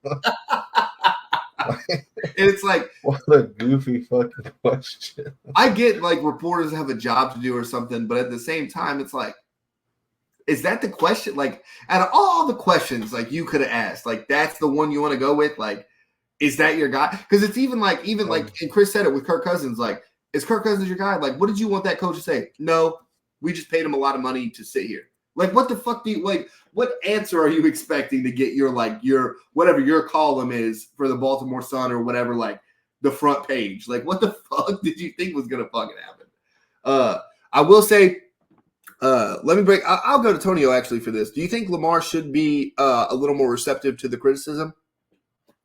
It's like, what a goofy fucking question. I get like reporters have a job to do or something, but at the same time, it's like, is that the question? Like, out of all the questions like you could have asked, like that's the one you want to go with, like. Is that your guy? Because it's even like, and Chris said it with Kirk Cousins, like, is Kirk Cousins your guy? Like, what did you want that coach to say? No, we just paid him a lot of money to sit here. Like, what the fuck do you, like, what answer are you expecting to get your whatever your column is for the Baltimore Sun or whatever, like, the front page? Like, what the fuck did you think was going to fucking happen? I will say, I'll go to Tonio actually for this. Do you think Lamar should be a little more receptive to the criticism?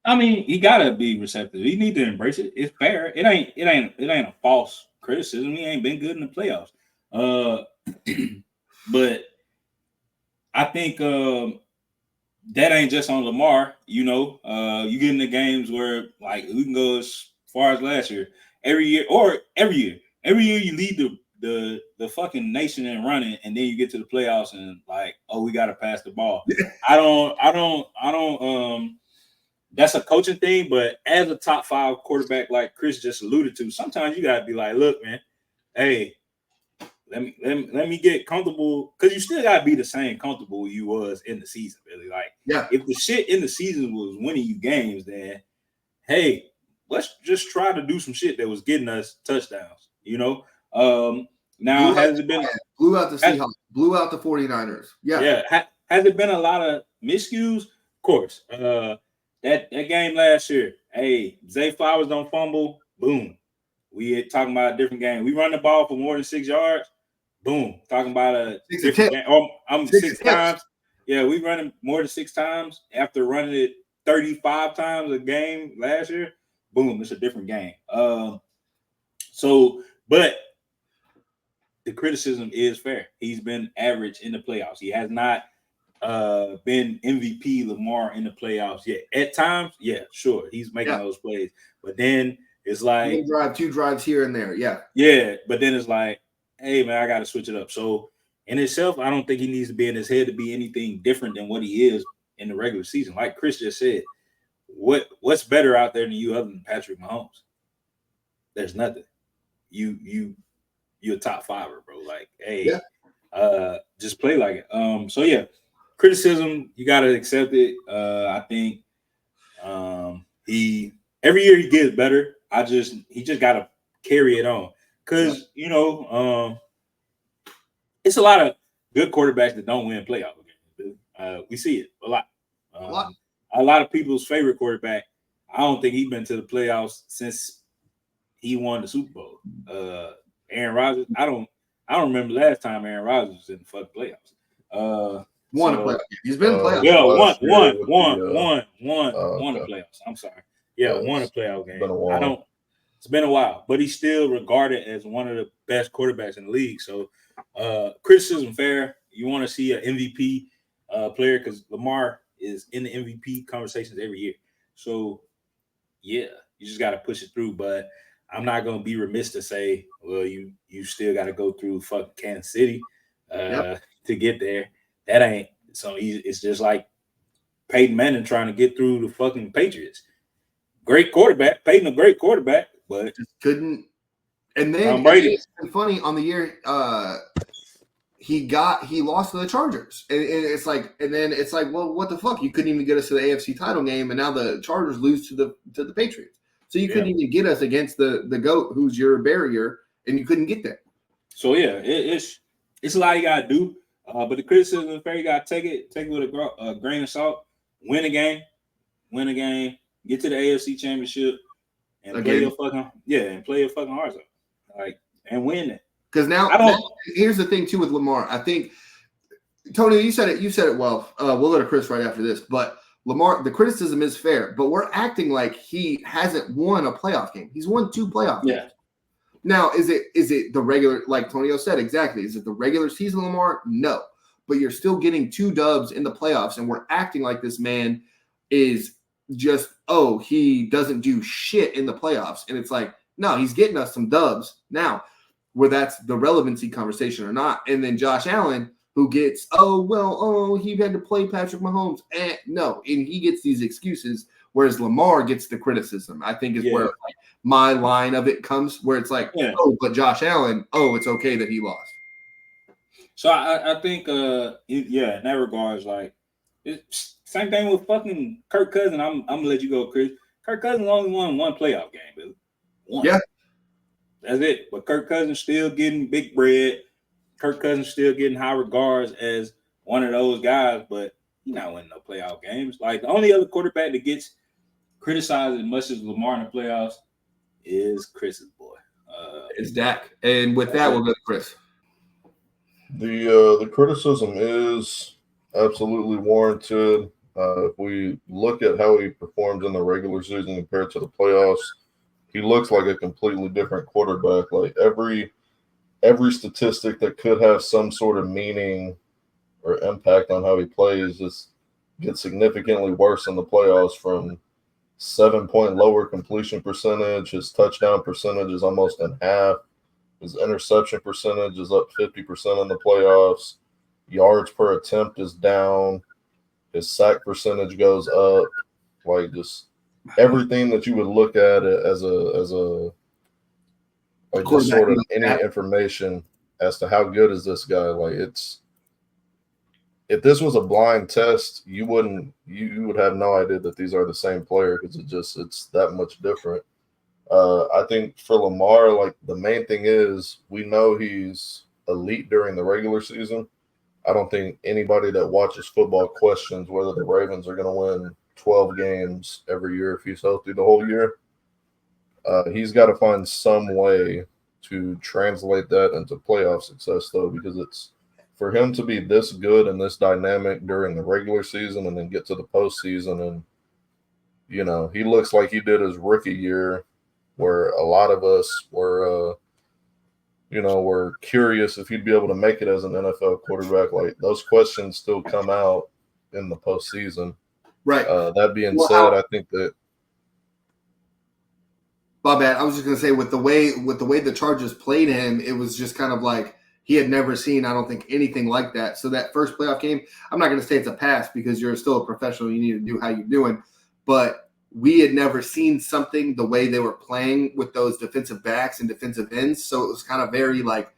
I mean, he gotta be receptive. He need to embrace it. It's fair. It ain't a false criticism. He ain't been good in the playoffs. But I think that ain't just on Lamar. You know, you get in the games where like we can go as far as last year. Every year you lead the fucking nation in running, and then you get to the playoffs and like, oh, we gotta pass the ball. I don't. That's a coaching thing, but as a top 5 quarterback, like Chris just alluded to, sometimes you gotta be like, look, man, hey, let me get comfortable, because you still gotta be the same comfortable you was in the season, really. Like, if the shit in the season was winning you games, then hey, let's just try to do some shit that was getting us touchdowns, you know. Now has it been blew out the Seahawks, blew out the 49ers? Yeah. Has it been a lot of miscues? Of course. That game last year, hey, Zay Flowers don't fumble, boom. We talking about a different game. We run the ball for more than 6 yards, boom. Talking about a different game. 6 times. Yeah, we run it more than 6 times after running it 35 times a game last year. Boom, it's a different game. But the criticism is fair. He's been average in the playoffs. He has not been MVP Lamar in the playoffs yet. At times, yeah, sure, he's making those plays, but then it's like 2 drives here and there, but then it's like, hey man, I got to switch it up. So in itself, I don't think he needs to be in his head to be anything different than what he is in the regular season. Like Chris just said, what's better out there than you other than Patrick Mahomes? There's nothing. You're a top fiver, bro. Like, hey, just play like it. So yeah, criticism, you gotta accept it. I think he every year he gets better. He just gotta carry it on. Cause it's a lot of good quarterbacks that don't win playoff games. We see it a lot. A lot of people's favorite quarterback. I don't think he's been to the playoffs since he won the Super Bowl. Aaron Rodgers. I don't remember last time Aaron Rodgers was in the fucking playoffs. Won a playoff game. He's been in playoffs. Yeah, won the playoffs. I'm sorry. Yeah, won a playoff game. It's been a while, but he's still regarded as one of the best quarterbacks in the league. So criticism fair. You want to see an MVP player because Lamar is in the MVP conversations every year. So yeah, you just got to push it through. But I'm not going to be remiss to say, well, you still got to go through fucking Kansas City to get there. That ain't so easy. It's just like Peyton Manning trying to get through the fucking Patriots. Great quarterback, Peyton a great quarterback, but just couldn't. And then it's funny on the year he lost to the Chargers, and it's like, well, what the fuck? You couldn't even get us to the AFC title game, and now the Chargers lose to the Patriots. So you couldn't even get us against the GOAT, who's your barrier, and you couldn't get there. So yeah, it's a lot you gotta do. But the criticism is fair. You gotta take it with a grain of salt. Win a game, get to the AFC Championship, and play your fucking hearts out, like, and win it. Because now, here's the thing too with Lamar. I think Tony, you said it well. We'll go to Chris right after this, but Lamar, the criticism is fair, but we're acting like he hasn't won a playoff game. He's won 2 playoff games. Now, is it the regular, like Tonio said, exactly? Is it the regular season Lamar? No. But you're still getting 2 dubs in the playoffs, and we're acting like this man is just, he doesn't do shit in the playoffs. And it's like, no, he's getting us some dubs now, where that's the relevancy conversation or not. And then Josh Allen, who gets, he had to play Patrick Mahomes. No, and he gets these excuses, whereas Lamar gets the criticism. I think is where like, my line of it comes, where it's like, but Josh Allen, it's okay that he lost. So I think, in that regards, like, it's same thing with fucking Kirk Cousins. I'm gonna let you go, Chris. Kirk Cousins only won 1 playoff game, dude. 1. Yeah, that's it. But Kirk Cousins still getting big bread. Kirk Cousins still getting high regards as one of those guys, but he's not winning no playoff games. Like, the only other quarterback that gets criticized as much as Lamar in the playoffs is Chris's boy. It's Dak. And with that, we'll go to Chris. The criticism is absolutely warranted. If we look at how he performs in the regular season compared to the playoffs, he looks like a completely different quarterback. Like every statistic that could have some sort of meaning or impact on how he plays just gets significantly worse in the playoffs, from 7-point lower completion percentage. His touchdown percentage is almost in half. His interception percentage is up 50% in the playoffs. Yards per attempt is down. His sack percentage goes up. Like, just everything that you would look at it as a like just sort of any information as to how good is this guy. Like, it's, if this was a blind test, you would have no idea that these are the same player, because it's that much different. I think for Lamar, like, the main thing is we know he's elite during the regular season. I don't think anybody that watches football questions whether the Ravens are going to win 12 games every year if he's healthy the whole year. He's got to find some way to translate that into playoff success, though, because it's for him to be this good and this dynamic during the regular season and then get to the postseason. And, you know, he looks like he did his rookie year, where a lot of us were, were curious if he'd be able to make it as an NFL quarterback. Like, those questions still come out in the postseason. Right. That being said, I think that. My bad. I was just going to say, with the way the Chargers played him, it was just kind of like he had never seen, I don't think, anything like that. So that first playoff game, I'm not going to say it's a pass because you're still a professional. You need to do how you're doing. But we had never seen something the way they were playing with those defensive backs and defensive ends. So it was kind of very like,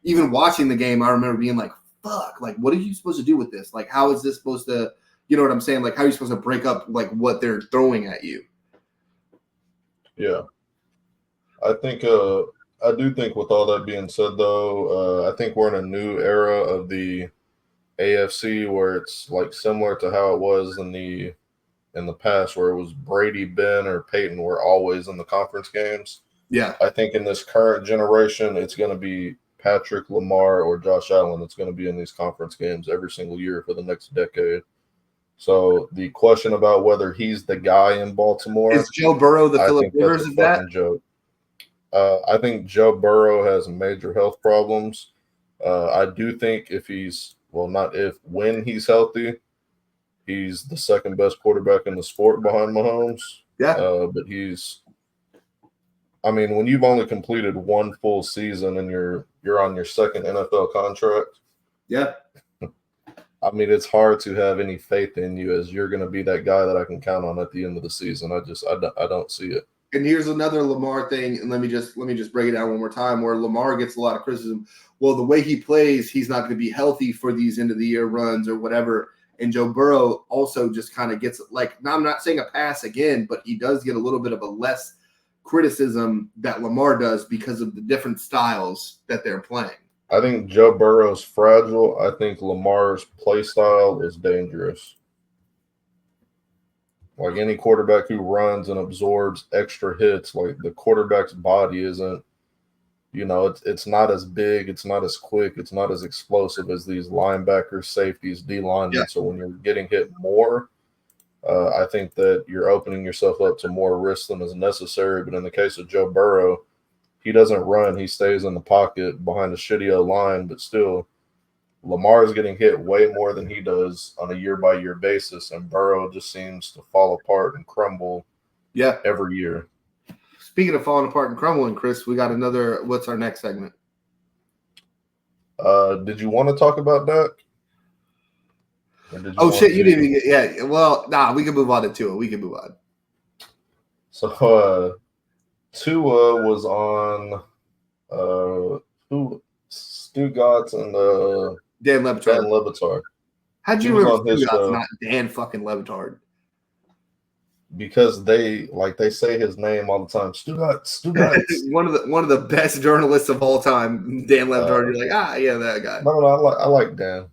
even watching the game, I remember being like, fuck, like, what are you supposed to do with this? Like, how is this supposed to, you know what I'm saying? Like, how are you supposed to break up like what they're throwing at you? Yeah. I think, I do think with all that being said, though, I think we're in a new era of the AFC where it's like similar to how it was in the past, where it was Brady, Ben, or Peyton were always in the conference games. Yeah. I think in this current generation, it's going to be Patrick, Lamar, or Josh Allen that's going to be in these conference games every single year for the next decade. So the question about whether he's the guy in Baltimore, is Joe Burrow the I Phillip think that's Rivers a of that? fucking joke. I think Joe Burrow has major health problems. I do think when he's healthy, he's the second best quarterback in the sport behind Mahomes. Yeah. But when you've only completed one full season and you're on your second NFL contract, Yeah. it's hard to have any faith in you as you're going to be that guy that I can count on at the end of the season. I don't see it. And here's another Lamar thing, and let me just break it down one more time, where Lamar gets a lot of criticism. Well, the way he plays, he's not going to be healthy for these end of the year runs or whatever. And Joe Burrow also just kind of gets, like, now I'm not saying a pass again, but he does get a little bit of a less criticism that Lamar does because of the different styles that they're playing. I think Joe Burrow's fragile. I think Lamar's play style is dangerous. Like any quarterback who runs and absorbs extra hits, like the quarterback's body isn't, it's not as big, it's not as quick, it's not as explosive as these linebackers, safeties, D linemen. Yeah. So when you're getting hit more, I think that you're opening yourself up to more risk than is necessary. But in the case of Joe Burrow, he doesn't run. He stays in the pocket behind a shitty O-line, but still, Lamar is getting hit way more than he does on a year-by-year basis, and Burrow just seems to fall apart and crumble every year. Speaking of falling apart and crumbling, Chris, we got another – what's our next segment? Did you want to talk about Dak? Oh, shit, you didn't even get – yeah, well, we can move on to Tua. We can move on. So, Tua was on Stu Gatz and Dan Le Batard. How'd you remember Stu Gatz, not Dan fucking Le Batard? Because they say his name all the time. Stu Gatz. one of the best journalists of all time, Dan Le Batard. You're like, yeah, that guy. No, I like Dan.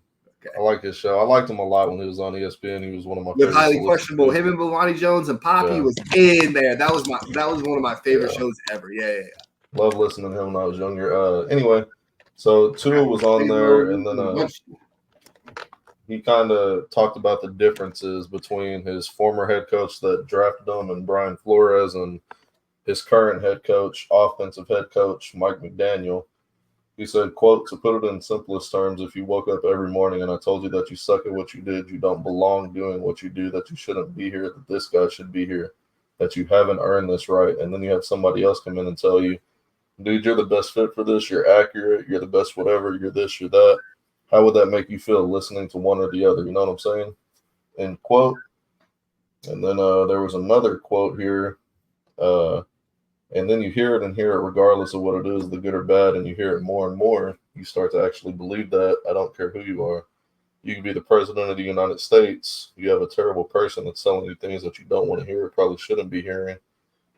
Okay. I like his show. I liked him a lot when he was on ESPN. He was one of my favorites. Highly questionable. Him and Belani Jones and Poppy was in there. That was one of my favorite shows ever. Yeah. Love listening to him when I was younger. Anyway, so Tua was on there, and then he kind of talked about the differences between his former head coach that drafted him and Brian Flores and his current head coach, offensive head coach, Mike McDaniel. He said, quote, "To put it in simplest terms, if you woke up every morning and I told you that you suck at what you did, you don't belong doing what you do, that you shouldn't be here, that this guy should be here, that you haven't earned this right, and then you have somebody else come in and tell you, dude, you're the best fit for this, you're accurate, you're the best whatever, you're this, you're that. How would that make you feel listening to one or the other?" You know what I'm saying? End quote. And then there was another quote here. And then you hear it regardless of what it is, the good or bad, and you hear it more and more. You start to actually believe that. I don't care who you are. You can be the president of the United States. You have a terrible person that's telling you things that you don't want to hear or probably shouldn't be hearing.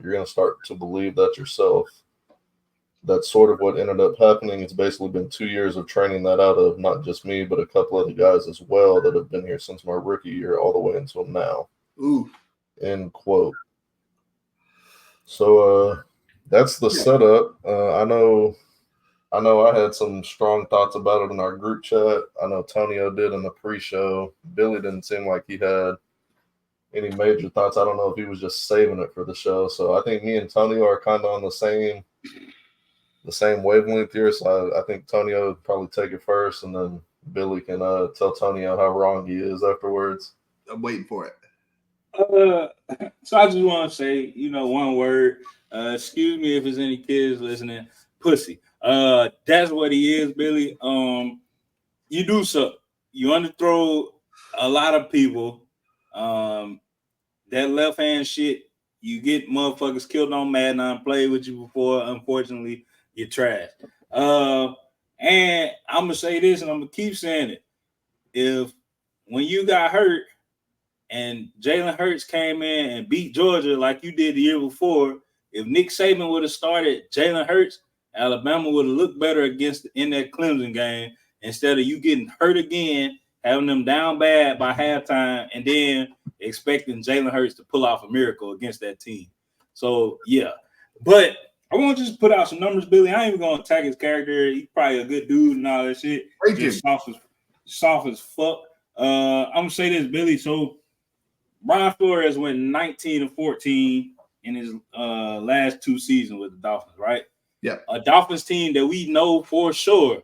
You're going to start to believe that yourself. That's sort of what ended up happening. It's basically been 2 years of training that out of not just me, but a couple other guys as well that have been here since my rookie year all the way until now. Ooh. End quote. So that's the setup. I know I had some strong thoughts about it in our group chat. I know Tonio did in the pre-show. Billy didn't seem like he had any major thoughts. I don't know if he was just saving it for the show. So I think me and Tonio are kind of on the same wavelength here. So I think Tonio would probably take it first, and then Billy can tell Tonio how wrong he is afterwards. I'm waiting for it. So I just want to say, one word. Excuse me if there's any kids listening. Pussy. That's what he is, Billy. You do so. You underthrow a lot of people. That left hand shit You get motherfuckers killed on Madden. I played with you before. Unfortunately, you're trash. And I'm gonna say this, and I'm gonna keep saying it. If when you got hurt and Jalen Hurts came in and beat Georgia like you did the year before, if Nick Saban would have started Jalen Hurts, Alabama would have looked better in that Clemson game instead of you getting hurt again, having them down bad by halftime, and then expecting Jalen Hurts to pull off a miracle against that team. So, yeah. But I want to just put out some numbers, Billy. I ain't even going to attack his character. He's probably a good dude and all that shit. Just soft as fuck. I'm going to say this, Billy. So, Brian Flores went 19-14 in his last 2 seasons with the Dolphins, right? Yeah. A Dolphins team that we know for sure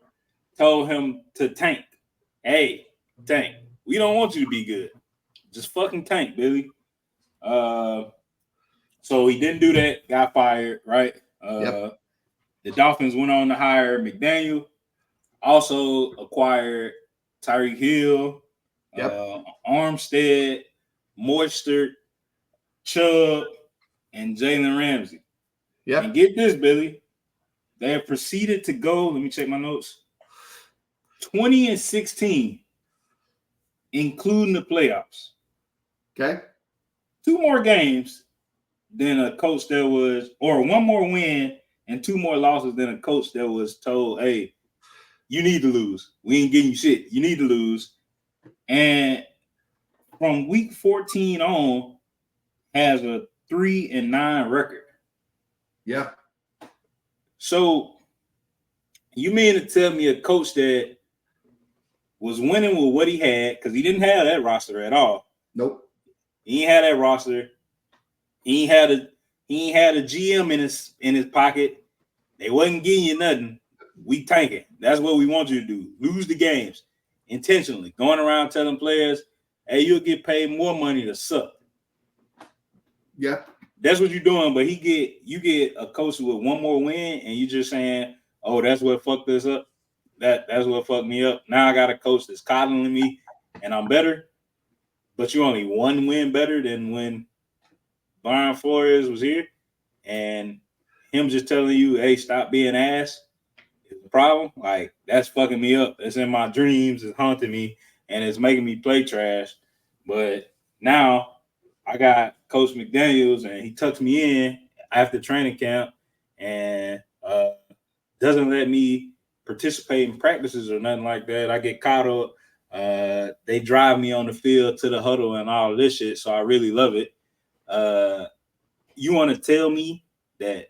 told him to tank. Hey, tank. We don't want you to be good. Just fucking tank, Billy. So he didn't do that, got fired, right? The Dolphins went on to hire McDaniel, also acquired Tyreek Hill, Armstead, Moistert, Chubb, and Jalen Ramsey. Yep. And get this, Billy. They have proceeded to go, let me check my notes, 20-16, including the playoffs. Okay. 2 more games than a coach that was, or 1 more win and 2 more losses than a coach that was told, hey, you need to lose. We ain't getting you shit. You need to lose. And from week 14 on, has a 3-9 record. Yeah. So you mean to tell me a coach that was winning with what he had, because he didn't have that roster at all. Nope. He ain't had that roster. He ain't had a GM in his pocket. They wasn't getting you nothing. We tanking. That's what we want you to do. Lose the games intentionally. Going around telling players, hey, you'll get paid more money to suck. Yeah. That's what you're doing. But you get a coach with 1 more win, and you just saying, oh, that's what fucked us up. That's what fucked me up. Now I got a coach that's coddling me, and I'm better. But you're only 1 win better than when Brian Flores was here, and him just telling you, hey, stop being ass is the problem. Like, that's fucking me up. It's in my dreams. It's haunting me, and it's making me play trash. But now I got Coach McDaniels, and he tucks me in after training camp and doesn't let me participate in practices or nothing like that. I get caught up. They drive me on the field to the huddle and all of this shit, so I really love it. You want to tell me that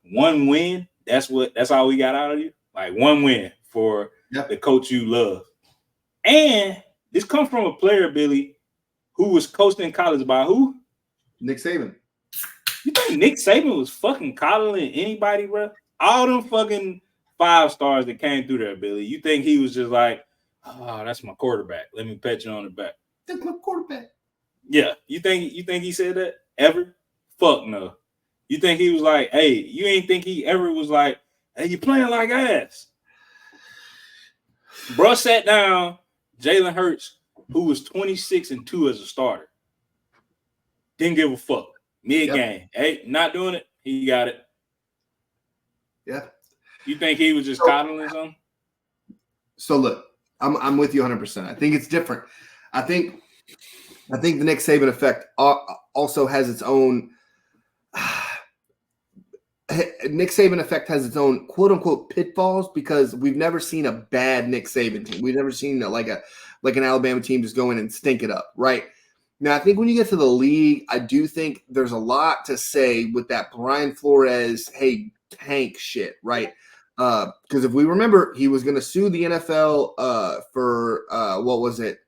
1 win, that's all we got out of you? Like 1 win for the coach you love. And this comes from a player, Billy, who was coached in college by who? Nick Saban. You think Nick Saban was fucking coddling anybody, bro? All them fucking 5 stars that came through there, Billy. You think he was just like, oh, that's my quarterback. Let me pat you on the back. That's my quarterback. Yeah. You think he said that ever? Fuck no. You think he was like, hey, you ain't think he ever was like, hey, you playing like ass. Bro sat down Jalen Hurts, who was 26-2 as a starter. Didn't give a fuck. Mid-game. Hey, not doing it. He got it. Yeah. You think he was just coddling something? So look, I'm with you 100%. I think it's different. I think the Nick Saban effect also has its own. Nick Saban effect has its own quote unquote pitfalls because we've never seen a bad Nick Saban team. We've never seen like an Alabama team just go in and stink it up, right? Now, I think when you get to the league, I do think there's a lot to say with that Brian Flores, hey, tank shit, right? Because if we remember, he was going to sue the NFL for what was it?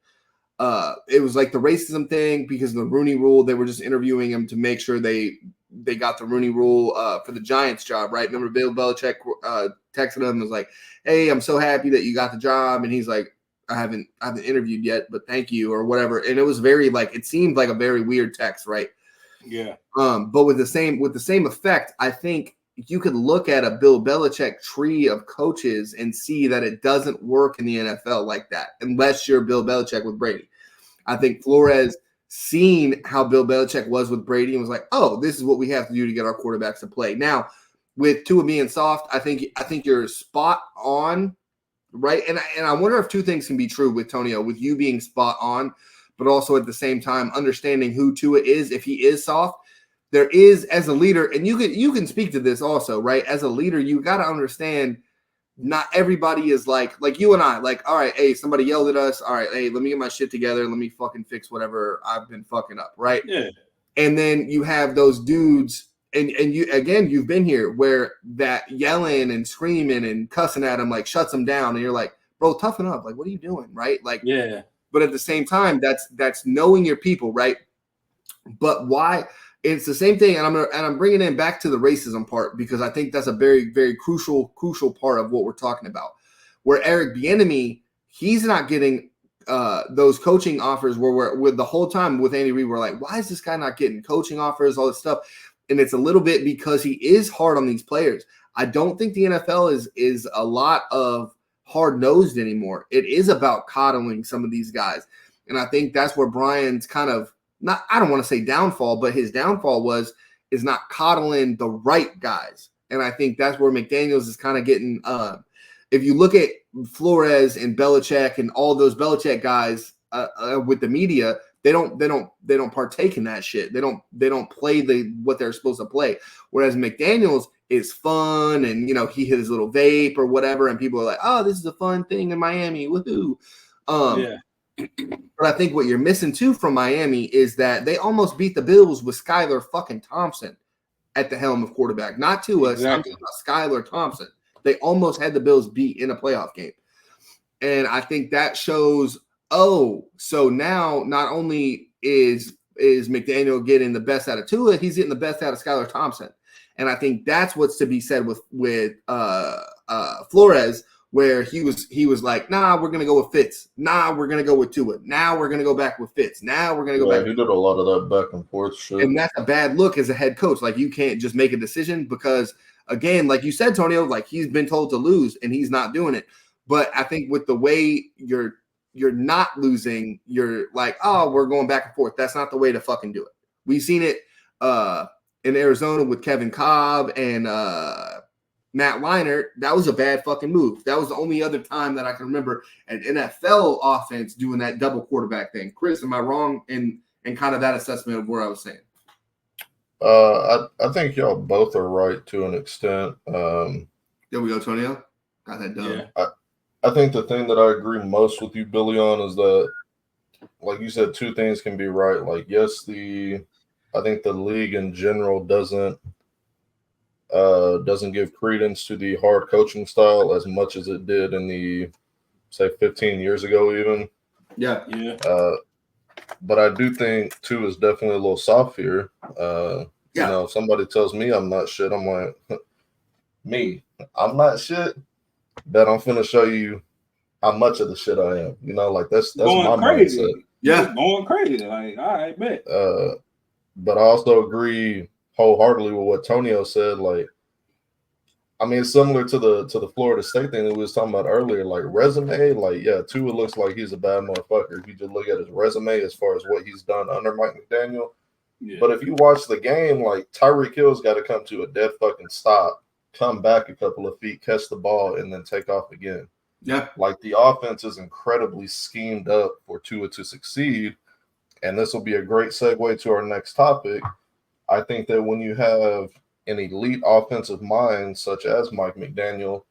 It was like the racism thing because of the Rooney Rule. They were just interviewing him to make sure they got the Rooney Rule for the Giants job, right? Remember Bill Belichick texted him and was like, hey, I'm so happy that you got the job. And he's like, I haven't interviewed yet, but thank you or whatever. And it was very it seemed like a very weird text, right? Yeah. But with the same effect, I think you could look at a Bill Belichick tree of coaches and see that it doesn't work in the NFL like that unless you're Bill Belichick with Brady. I think Flores seen how Bill Belichick was with Brady and was like, oh, this is what we have to do to get our quarterbacks to play. Now, with Tua being soft, I think you're spot on, right? And I wonder if two things can be true with Tonio, with you being spot on, but also at the same time understanding who Tua is. If he is soft, there is, as a leader, and you can speak to this also, right? As a leader, you got to understand not everybody is like you and I, like, all right, hey, somebody yelled at us. All right, hey, let me get my shit together. Let me fucking fix whatever I've been fucking up, right? Yeah. And then you have those dudes, and you, again, you've been here where that yelling and screaming and cussing at them like shuts them down, and you're like, bro, toughen up. Like, what are you doing, right? Like, Yeah. But at the same time, that's knowing your people, right? But why? It's the same thing, and I'm bringing it back to the racism part, because I think that's a very, very crucial part of what we're talking about. Where Eric Bieniemy, he's not getting those coaching offers. Where we're with the whole time with Andy Reid, we're like, why is this guy not getting coaching offers? All this stuff, and it's a little bit because he is hard on these players. I don't think the NFL is a lot of hard-nosed anymore. It is about coddling some of these guys, and I think that's where Brian's kind of, not, I don't want to say downfall, but his downfall is not coddling the right guys. And I think that's where McDaniels is kind of getting, if you look at Flores and Belichick and all those Belichick guys with the media, they don't partake in that shit. They don't play what they're supposed to play. Whereas McDaniels is fun, and he hit his little vape or whatever, and people are like, oh, this is a fun thing in Miami. Woohoo. Yeah. But I think what you're missing too from Miami is that they almost beat the Bills with Skylar fucking Thompson at the helm of quarterback. Not to us, Exactly. I'm talking about Skylar Thompson. They almost had the Bills beat in a playoff game. And I think that shows, so now not only is McDaniel getting the best out of Tua, he's getting the best out of Skylar Thompson. And I think that's what's to be said with Flores, where he was like, nah, we're going to go with Fitz. Nah, we're going to go with Tua. Now we're going to go back with Fitz. Now we're going to go back. He did a lot of that back and forth shit. And that's a bad look as a head coach. Like, you can't just make a decision because, again, like you said, Tonio, like, he's been told to lose and he's not doing it. But I think with the way you're not losing, you're like, oh, we're going back and forth. That's not the way to fucking do it. We've seen it in Arizona with Kevin Cobb and Matt Leinart. That was a bad fucking move. That was the only other time that I can remember an NFL offense doing that double quarterback thing. Chris, am I wrong in kind of that assessment of where I was saying? I think y'all both are right to an extent. There we go, Tonio. Got that done. Yeah. I think the thing that I agree most with you, Billy, on is that, like you said, two things can be right. Like, yes, I think the league in general doesn't give credence to the hard coaching style as much as it did in the, say, 15 years ago even. Yeah. But I do think Tua is definitely a little soft here. If somebody tells me I'm not shit, I'm like, I'm not shit. That I'm finna show you how much of the shit I am. Like that's my crazy. mindset. Yeah, going crazy. Like, all right, bet. But I also agree wholeheartedly with what Tonio said. Like, I mean, it's similar to the Florida State thing that we was talking about earlier. Like, resume, like, yeah, Tua looks like he's a bad motherfucker if you just look at his resume as far as what he's done under Mike McDaniel. Yeah. But if you watch the game, like, Tyreek Hill's got to come to a dead fucking stop, come back a couple of feet, catch the ball, and then take off again. Yeah. Like, the offense is incredibly schemed up for Tua to succeed. And this will be a great segue to our next topic. I think that when you have an elite offensive mind, such as Mike McDaniel,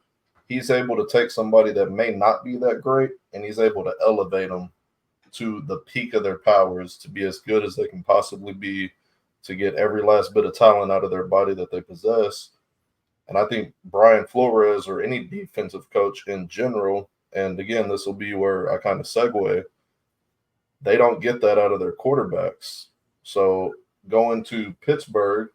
he's able to take somebody that may not be that great, and he's able to elevate them to the peak of their powers to be as good as they can possibly be, to get every last bit of talent out of their body that they possess. And I think Brian Flores, or any defensive coach in general, and again, this will be where I kind of segue, they don't get that out of their quarterbacks. So going to Pittsburgh,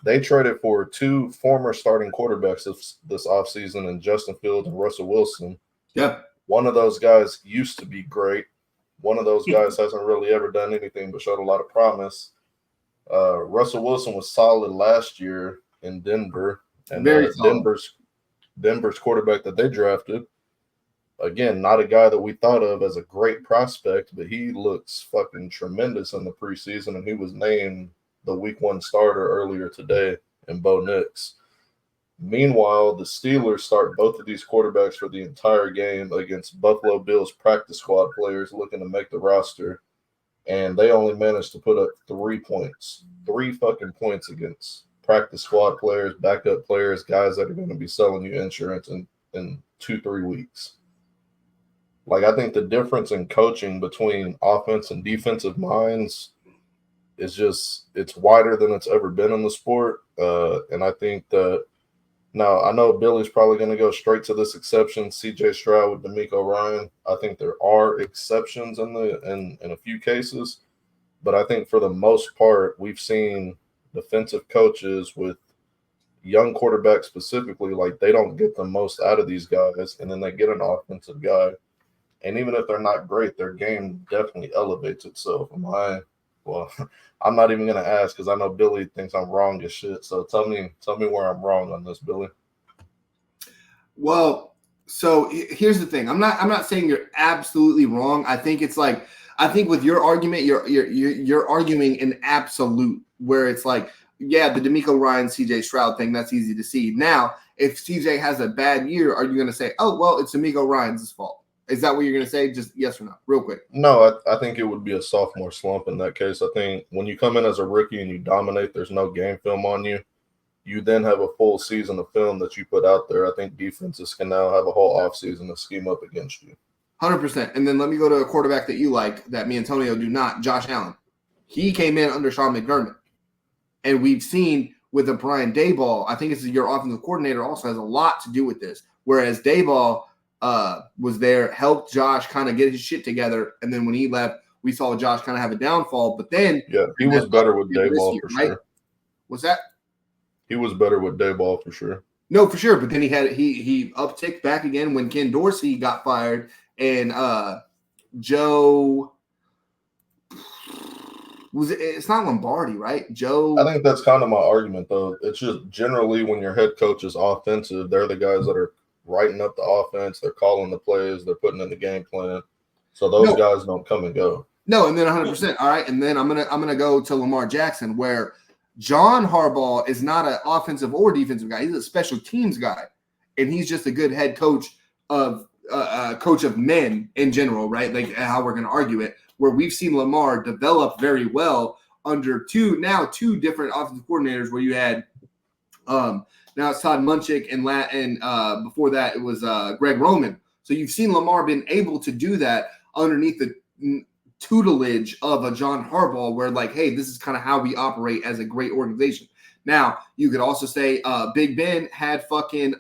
they traded for two former starting quarterbacks this offseason in Justin Fields and Russell Wilson. Yeah. One of those guys used to be great. One of those guys hasn't really ever done anything but showed a lot of promise. Russell Wilson was solid last year in Denver. And Denver's quarterback that they drafted, again, not a guy that we thought of as a great prospect, but he looks fucking tremendous in the preseason, and he was named the week 1 starter earlier today in Bo Nix. Meanwhile, the Steelers start both of these quarterbacks for the entire game against Buffalo Bills practice squad players looking to make the roster, and they only managed to put up 3 points. 3 fucking points against practice squad players, backup players, guys that are going to be selling you insurance in 2-3 weeks. Like, I think the difference in coaching between offense and defensive minds is just, it's wider than it's ever been in the sport. And I think that now I know Billy's probably going to go straight to this exception, CJ Stroud with D'Amico Ryan. I think there are exceptions in a few cases, but I think for the most part, we've seen defensive coaches with young quarterbacks specifically, like they don't get the most out of these guys, and then they get an offensive guy. And even if they're not great, their game definitely elevates itself. Well, I'm not even going to ask because I know Billy thinks I'm wrong as shit. So tell me where I'm wrong on this, Billy. Well, so here's the thing. I'm not saying you're absolutely wrong. I think with your argument, you're arguing an absolute where it's like, yeah, the D'Amico Ryan, CJ Stroud thing, that's easy to see. Now, if CJ has a bad year, are you going to say, oh, well, it's D'Amico Ryan's fault? Is that what you're going to say? Just yes or no, real quick. No, I think it would be a sophomore slump in that case. I think when you come in as a rookie and you dominate, there's no game film on you. You then have a full season of film that you put out there. I think defenses can now have a whole offseason to scheme up against you. 100%. And then let me go to a quarterback that you like that me and Antonio do not, Josh Allen. He came in under Sean McDermott. And we've seen with a Brian Daboll, I think it's your offensive coordinator also has a lot to do with this. Whereas Daboll was there, helped Josh kind of get his shit together. And then when he left, we saw Josh kind of have a downfall. But then he was better with Daboll for sure. What's that? He was better with Daboll for sure. No, for sure. But then he upticked back again when Ken Dorsey got fired and Joe it's not Lombardi, right? Joe. I think that's kind of my argument though. It's just generally when your head coach is offensive, they're the guys that are writing up the offense, they're calling the plays, they're putting in the game plan. So those guys don't come and go. No, and then 100%. All right, and then I'm gonna go to Lamar Jackson, where John Harbaugh is not an offensive or defensive guy. He's a special teams guy, and he's just a good head coach of men in general, right? Like how we're gonna argue it, where we've seen Lamar develop very well under two different offensive coordinators, where you had now it's Todd Munchik and before that it was Greg Roman. So you've seen Lamar been able to do that underneath the tutelage of a John Harbaugh, where like, hey, this is kind of how we operate as a great organization. Now you could also say Big Ben had fucking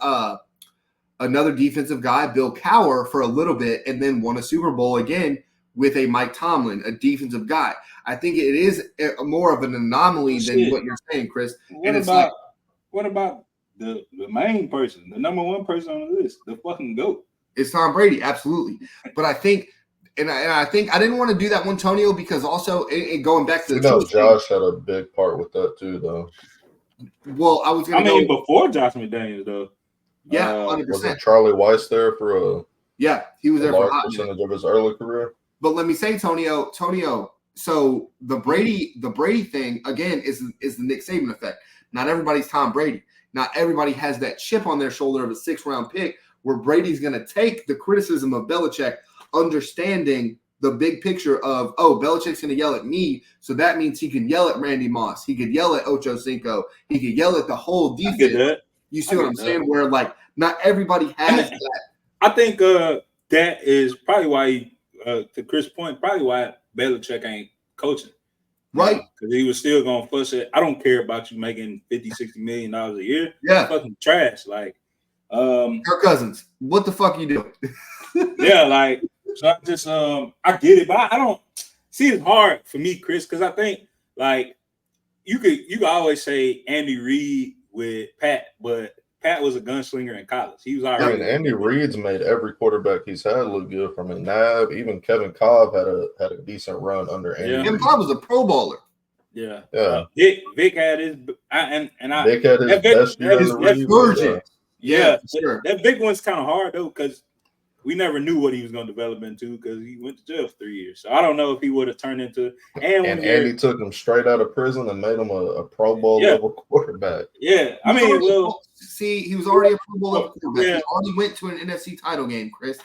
another defensive guy, Bill Cowher, for a little bit, and then won a Super Bowl again with a Mike Tomlin, a defensive guy. I think it is more of an anomaly than what you're saying, Chris. What about the main person, the number one person on the list, the fucking GOAT? It's Tom Brady, absolutely. But I think, and I think I didn't want to do that one, Tonio, because also going back to Josh had a big part with that too, though. Well, I was going to go before Josh McDaniels, though. Yeah, 100%. Was Charlie Weiss there for he was there for a large percentage of his early career? But let me say, Tonio. So the Brady thing again is the Nick Saban effect. Not everybody's Tom Brady. Not everybody has that chip on their shoulder of a 6th-round pick, where Brady's going to take the criticism of Belichick, understanding the big picture of, oh, Belichick's going to yell at me, so that means he can yell at Randy Moss. He could yell at Ocho Cinco. He could yell at the whole defense. You see what I'm saying? Where, like, not everybody has that. I think that is probably why, to Chris' point, probably why Belichick ain't coaching. Right. Because he was still going to fuss it. I don't care about you making $50-60 million a year. Yeah. Fucking trash. Like, Kirk Cousins, what the fuck you doing? Yeah, like, so I just, I get it, but I don't see it's hard for me, Chris, because I think, like, you could always say Andy Reid with Pat, but Pat was a gunslinger in college. He was already. I mean, Andy Reid's made every quarterback he's had look good. From McNabb, even Kevin Cobb had a decent run under Andy. Kevin Cobb was a Pro Bowler. Yeah. Vic had his, Vic had his best year. His version. Yeah, sure. That big one's kind of hard though, because we never knew what he was going to develop into because he went to jail for 3 years. So I don't know if he would have turned into. And Andy took him straight out of prison and made him a Pro Bowl level quarterback. Yeah, I mean, he was already a Pro Bowl level quarterback. Yeah. He already went to an NFC title game, Chris.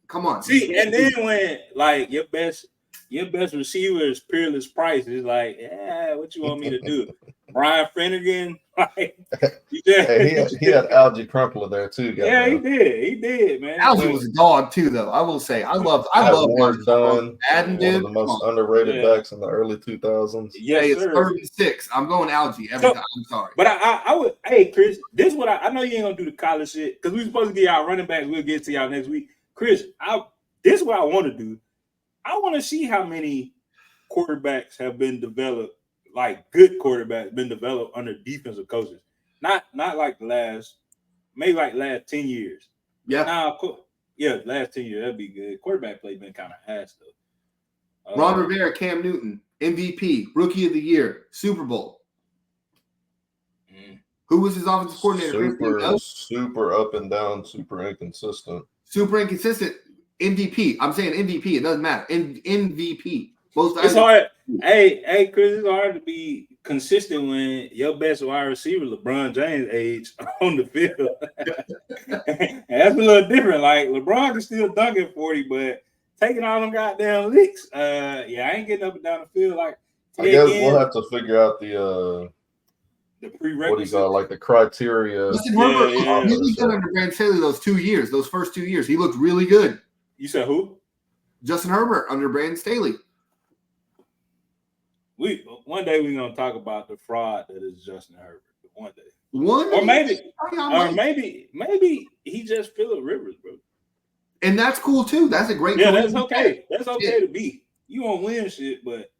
Come on. See, and then when like your best receiver is Peerless Price, it's like, yeah, what you want me to do? Brian Finnegan, like he had Algie Crumpler there too. Yeah, he did, man. Algie was a dog too, though. I will say, I love Ward Dunn, one of the most underrated backs in the early 2000s. Yeah, it's 3rd and 6. I'm going Algie every time. I'm sorry, but I would. Hey, Chris, this is what I know you ain't gonna do the college shit because we're supposed to get our running backs. We'll get to y'all next week, Chris. This is what I want to do. I want to see how many quarterbacks have been developed. Like good quarterbacks been developed under defensive coaches, not like maybe like last 10 years. Yeah, last 10 years that'd be good. Quarterback play been kind of ass though. Ron Rivera, Cam Newton, MVP, Rookie of the Year, Super Bowl. Who was his offensive coordinator? Super up and down, super inconsistent. Super inconsistent. MVP. I'm saying MVP. It doesn't matter. MVP. It's hard. Hey, Chris, it's hard to be consistent when your best wide receiver, LeBron James, age on the field. And that's a little different. Like LeBron can still dunk at 40, but taking all them goddamn licks, I ain't getting up and down the field. Like I guess we'll have to figure out the prerequisites. What do you call like the criteria? Justin Herbert was really good under Brandon Staley those first 2 years. He looked really good. You said who? Justin Herbert under Brandon Staley. One day we're gonna talk about the fraud that is Justin Herbert. Maybe he just Phillip Rivers, bro. And that's cool too. That's a great. Yeah, that's okay. That's okay to be. You won't win shit, but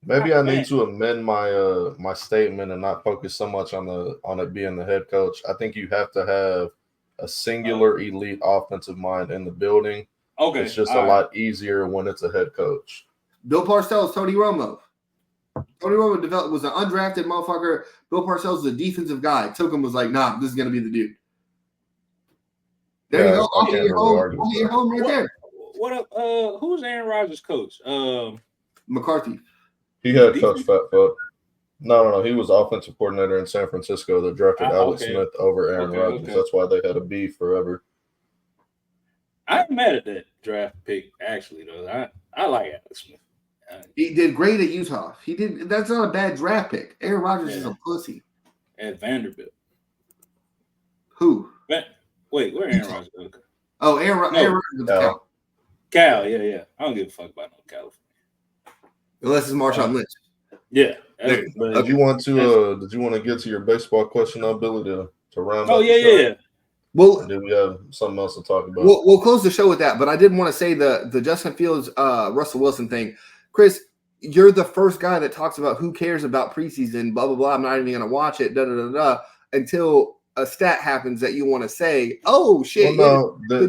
maybe I need to amend my my statement and not focus so much on it being the head coach. I think you have to have a singular elite offensive mind in the building. Okay, it's just a lot easier when it's a head coach. Bill Parcells, Tony Romo. Tony Romo was an undrafted motherfucker. Bill Parcells was a defensive guy. Took him, was like, nah, this is going to be the dude. There you go. I'll get your home right there. What up? Who's Aaron Rodgers' coach? McCarthy. He had Coach Fatfoot. No. He was offensive coordinator in San Francisco that drafted Alex Smith over Aaron Rodgers. Okay. That's why they had a beef forever. I'm mad at that draft pick, actually, though. I like Alex Smith. He did great at Utah. That's not a bad draft pick. Aaron Rodgers is a pussy. At Vanderbilt. Who? Wait, where Aaron Rodgers go? Oh, Aaron Rodgers with Cal. Cal, yeah. I don't give a fuck about no California. Unless it's Marshawn Lynch. Yeah. Did you want to get to your baseball question now, Billy, to round up? Oh, yeah. Well, do we have something else to talk about? We'll close the show with that, but I did want to say the Justin Fields, Russell Wilson thing. Chris, you're the first guy that talks about who cares about preseason, blah, blah, blah. I'm not even going to watch it, until a stat happens that you want to say, oh, shit. Well, I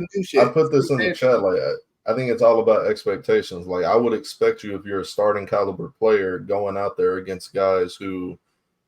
put this in the chat. Like, I think it's all about expectations. Like, I would expect you, if you're a starting caliber player, going out there against guys who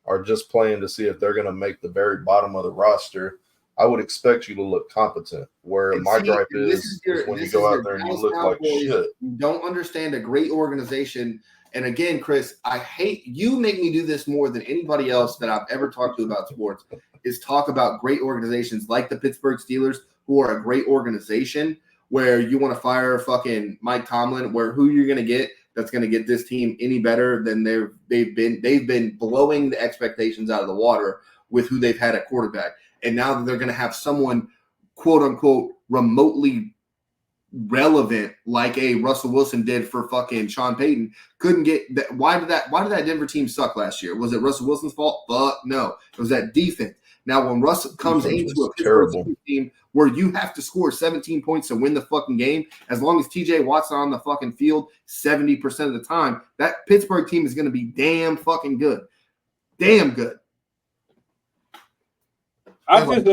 are just playing to see if they're going to make the very bottom of the roster, I would expect you to look competent. Where my gripe is when you go out there and you look like shit. You don't understand a great organization. And again, Chris, I hate you make me do this more than anybody else that I've ever talked to about sports, is talk about great organizations like the Pittsburgh Steelers, who are a great organization, where you want to fire fucking Mike Tomlin, where who you're going to get that's going to get this team any better than they've been blowing the expectations out of the water with who they've had at quarterback. And now that they're going to have someone, quote unquote, remotely relevant like a Russell Wilson did for fucking Sean Payton, couldn't get that. Why did that Denver team suck last year? Was it Russell Wilson's fault? Fuck no. It was that defense. Now, when Russell comes into a Pittsburgh team where you have to score 17 points to win the fucking game, as long as TJ Watt's on the fucking field 70% of the time, that Pittsburgh team is going to be damn fucking good. Damn good. I just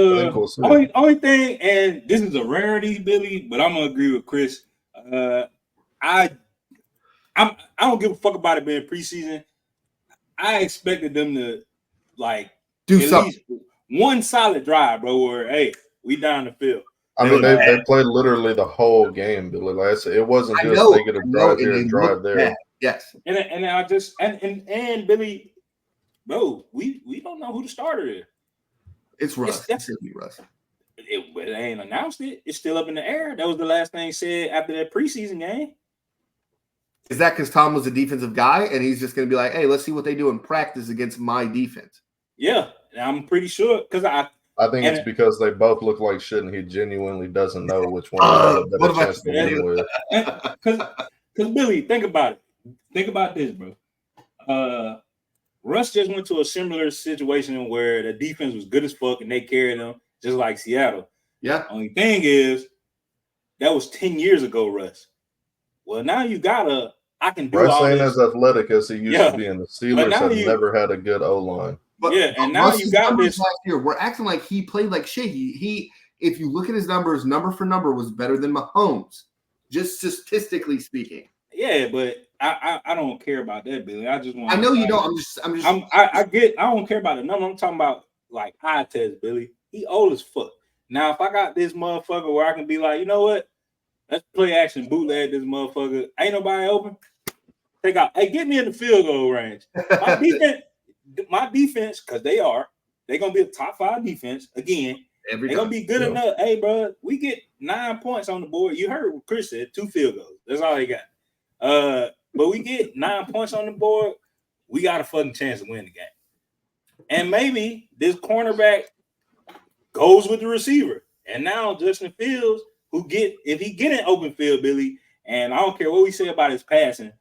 only thing, and this is a rarity, Billy, but I'm gonna agree with Chris. I don't give a fuck about it being preseason. I expected them to like do at something. least one solid drive, bro. Where hey, we down the field. I mean, they played literally the whole game, Billy. Like, it wasn't just they get a drive here and drive there. Bad. Yes. And I just and Billy, bro, we don't know who the starter is. It's Russ. It's gonna be Russ. They ain't announced it. It's still up in the air. That was the last thing said after that preseason game. Is that because Tom was a defensive guy and he's just going to be like, hey, let's see what they do in practice against my defense? Yeah, I'm pretty sure because I think it's because they both look like shit and he genuinely doesn't know which one had a better chance to win with. Because Billy, think about it. Think about this, bro. Russ just went to a similar situation where the defense was good as fuck and they carried them just like Seattle. Yeah. Only thing is, that was 10 years ago, Russ. Well, now you got I can do Russ all ain't this. as athletic as he used to be, and the Steelers have never had a good O-line. But and now you got this. Last year, we're acting like he played like shit. He, if you look at his numbers, number for number, was better than Mahomes, just statistically speaking. Yeah, but I don't care about that, Billy. I just want. I know you don't. I don't care about the number. I'm talking about like eye test, Billy. He old as fuck. Now, if I got this motherfucker where I can be like, you know what? Let's play action bootleg this motherfucker. Ain't nobody open. Take out. Hey, get me in the field goal range. My defense, because they're gonna be a top 5 defense again. They're gonna be good enough. Hey, bro, we get 9 points on the board. You heard what Chris said, 2 field goals. That's all they got. But we get 9 points on the board. We got a fucking chance to win the game. And maybe this cornerback goes with the receiver. And now Justin Fields, if he get in open field, Billy, and I don't care what we say about his passing,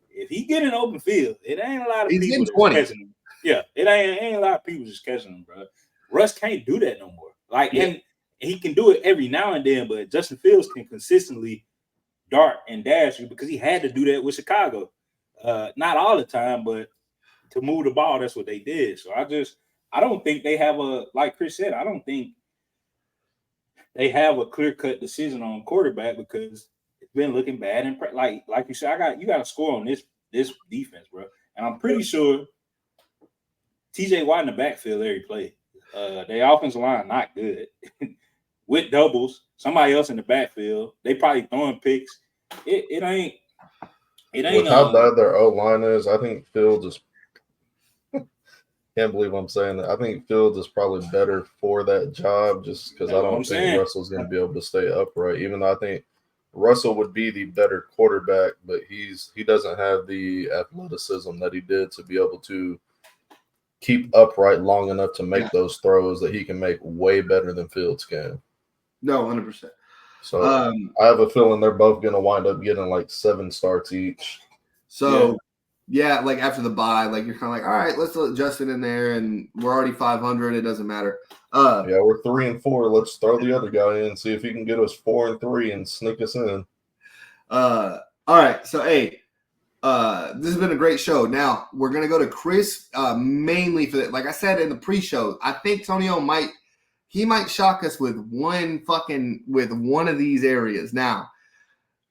if he get in open field, it ain't a lot of people catching him. Yeah, it ain't a lot of people just catching him, bro. Russ can't do that no more. And he can do it every now and then, but Justin Fields can consistently dart and dash you because he had to do that with Chicago. Not all the time, but to move the ball, that's what they did. So I don't think they have like Chris said, I don't think they have a clear-cut decision on quarterback because it's been looking bad. And like you said, you got to score on this defense, bro. And I'm pretty sure TJ Watt in the backfield there he played. Their offensive line not good. With doubles, somebody else in the backfield, they probably throwing picks. It ain't. With how bad their O-line is, I think Fields is. Can't believe I'm saying that. I think Fields is probably better for that job just because I don't think Russell's going to be able to stay upright. Even though I think Russell would be the better quarterback, but he doesn't have the athleticism that he did to be able to keep upright long enough to make those throws that he can make way better than Fields can. No, 100%. So I have a feeling they're both going to wind up getting like 7 starts each. So. Yeah, like after the bye, like you're kind of like, all right, let's let Justin in there, and we're already 500. It doesn't matter. We're 3-4. Let's throw the other guy in, see if he can get us 4-3 and sneak us in. All right, so hey, this has been a great show. Now we're gonna go to Chris mainly for that. Like I said in the pre-show, I think Tonio might shock us with one of these areas. Now,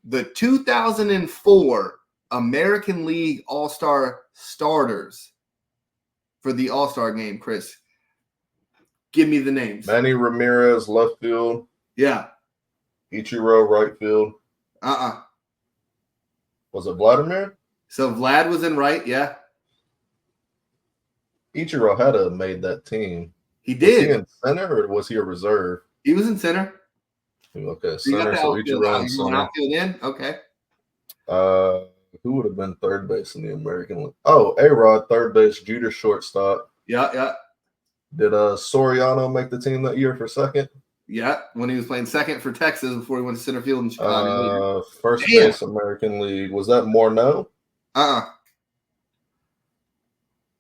the 2004. American League All-Star starters for the All-Star game, Chris. Give me the names. Manny Ramirez, left field. Yeah. Ichiro, right field. Was it Vladimir? So Vlad was in right, yeah. Ichiro had to have made that team. He did. Was he in center or was he a reserve? He was in center. Okay, center. So Ichiro in center. Outfield in? Okay. Who would have been third base in the American League? Oh, A-Rod, third base, Jeter, shortstop. Yeah. Did Soriano make the team that year for second? Yeah, when he was playing second for Texas before he went to center field in Chicago. First base, American League. Was that Morneau?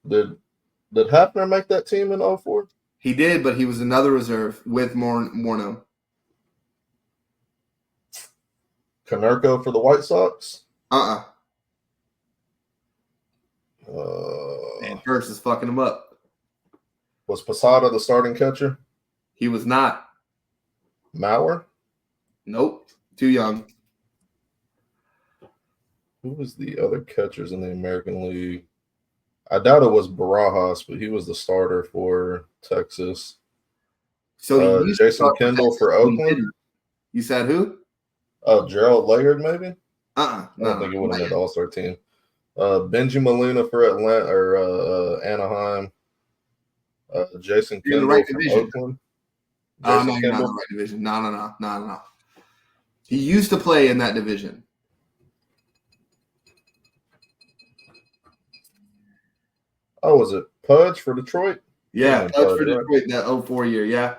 Did Hafner make that team in 04? He did, but he was another reserve with Morneau. Konerko for the White Sox? And First is fucking him up. Was Posada the starting catcher? He was not. Mauer? Nope. Too young. Who was the other catchers in the American League? I doubt it was Barajas, but he was the starter for Texas. So Jason Kendall for Oakland? You said who? Oh, Gerald Laird, maybe? I don't think he would have made the All-Star team. Benji Molina for Atlanta or Anaheim. Jason You're in the Kimball right from division. Oakland. Oh, Jason no, you're not in Kimball. the right division. No. He used to play in that division. Oh, was it Pudge for Detroit? Yeah, Pudge Pudge for right? Detroit that 04 year. Yeah.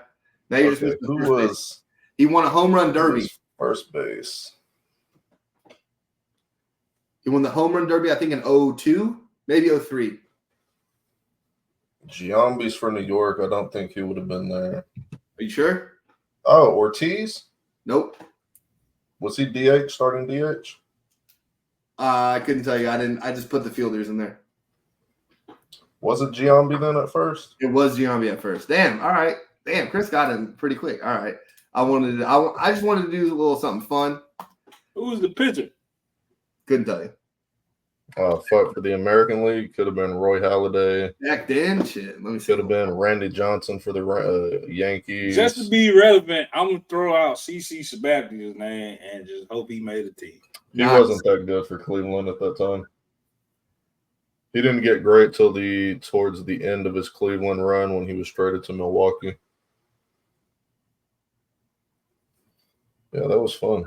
Now you're just Okay, missing who first base. was He won a home run derby. first base? He won the home run derby, I think, in 02, maybe 03. Giambi's for New York. I don't think he would have been there. Are you sure? Oh, Ortiz? Nope. Was he DH, starting DH? I couldn't tell you. I just put the fielders in there. Was it Giambi then at first? It was Giambi at first. Damn. All right. Damn. Chris got him pretty quick. All right. I just wanted to do a little something fun. Who was the pitcher? Couldn't tell you. Fuck, for the American League, could have been Roy Halladay. Back then, shit. Let me see. Could have been Randy Johnson for the Yankees. Just to be relevant, I'm gonna throw out CC Sabathia's name and just hope he made a team. He wasn't that good for Cleveland at that time. He didn't get great till towards the end of his Cleveland run when he was traded to Milwaukee. Yeah, that was fun.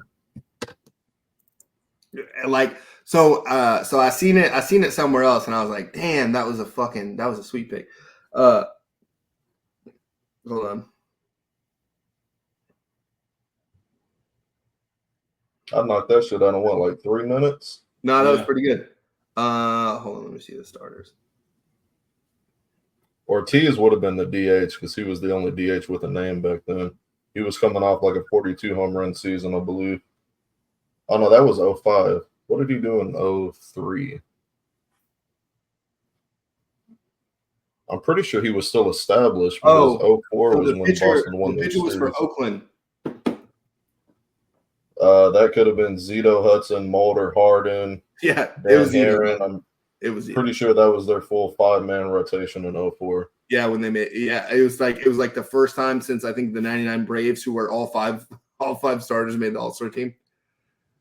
Like so I seen it somewhere else and I was like, damn, that was a sweet pick. Hold on. I knocked that shit out in what, like 3 minutes? No, that was pretty good. Hold on, let me see the starters. Ortiz would have been the DH because he was the only DH with a name back then. He was coming off like a 42 home run season, I believe. Oh, no, that was 05. What did he do in 03? I'm pretty sure he was still established because 04 was when Boston won the pitcher was for series. Oakland. That could have been Zito, Hudson, Mulder, Harden. Yeah, it was Aaron. It was pretty sure that was their full 5-man rotation in 04. Yeah, when they made it was like the first time since I think the 99 Braves, who were all five starters, made the All-Star team.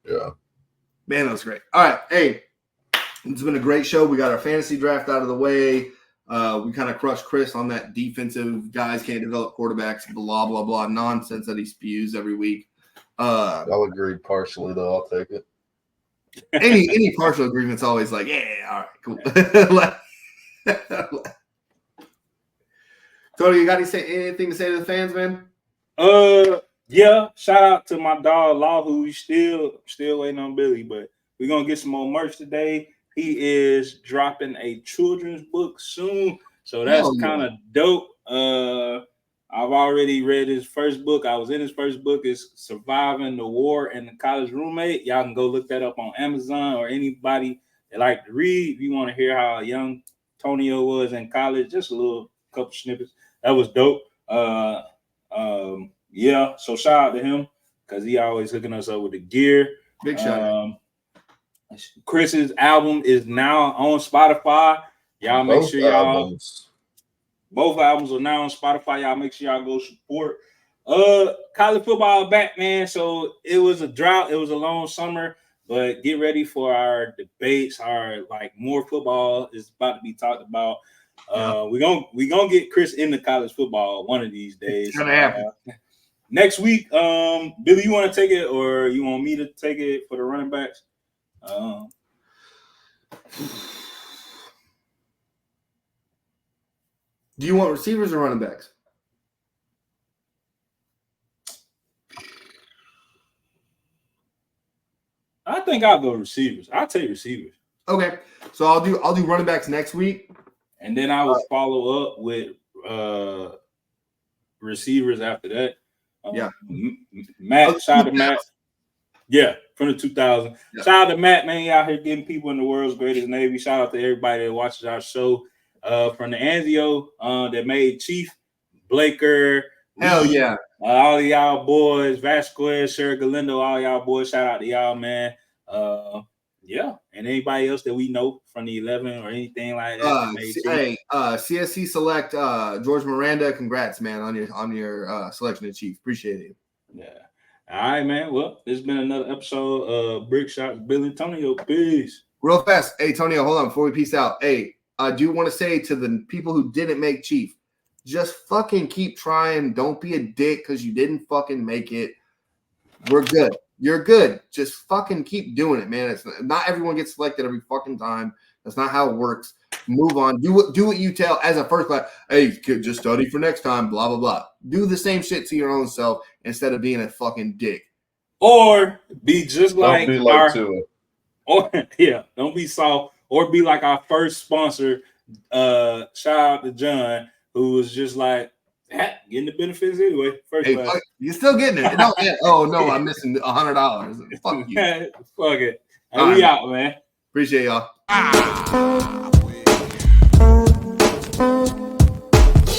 Yeah. Man, that was great. All right. Hey, it's been a great show. We got our fantasy draft out of the way. We kind of crushed Chris on that defensive guys can't develop quarterbacks, blah, blah, blah nonsense that he spews every week. I'll agree partially, though. I'll take it. Any partial agreement's always like, yeah, all right, cool. Tony, you got anything to say to the fans, man? Yeah. Shout out to my dog Law, who's still waiting on Billy, but we're gonna get some more merch today. He is dropping a children's book soon, so that's kind of dope. I've already read his first book. I was in his first book. It's Surviving the War and the College Roommate. Y'all can go look that up on Amazon, or anybody that like to read. If you want to hear how young Tonio was in college, just a little couple snippets. That was dope. Yeah, so shout out to him because he always hooking us up with the gear. Big shout out. Chris's album is now on Spotify. Y'all make sure y'all both albums are now on Spotify. Y'all make sure y'all go support. College football back, man. So it was a drought. It was a long summer, but get ready for our debates. Our more football is about to be talked about. We're gonna get Chris into college football one of these days. It's gonna happen. Next week, Billy, you want to take it or you want me to take it for the running backs? Do you want receivers or running backs? I think I'll go receivers. I'll take receivers. Okay, so I'll do running backs next week, and then I will follow up with receivers after that. Matt, shout out to Matt. Yeah, from the 2000. Yeah. Shout out to Matt, man. Out here getting people in the world's greatest Navy. Shout out to everybody that watches our show. From the Anzio that made Chief, Blaker. Hell yeah. All of y'all boys, Vasquez, Sher Galindo, all y'all boys. Shout out to y'all, man. Yeah. And anybody else that we know from the 11 or anything like that. CSC select George Miranda. Congrats, man, on your selection of Chief. Appreciate it. Yeah. All right, man. Well, this has been another episode of Brick Shots. Bill Antonio. Peace. Real fast. Hey, Tonio, hold on before we peace out. Hey, I do want to say to the people who didn't make Chief, just fucking keep trying. Don't be a dick because you didn't fucking make it. We're good. You're good. Just fucking keep doing it, man. It's not everyone gets selected every fucking time. That's not how it works. Move on. Do what you tell as a first class. Hey, kid, just study for next time. Blah blah blah. Do the same shit to your own self instead of being a fucking dick. Or be just like Don't be like Tua. Or yeah, don't be soft. Or be like our first sponsor. Shout out to John, who was just like getting the benefits anyway. First Hey, class. you're still getting it. No, oh no, I'm missing $100. Fuck you. Fuck it. Hey, All we right. out, man. Appreciate y'all.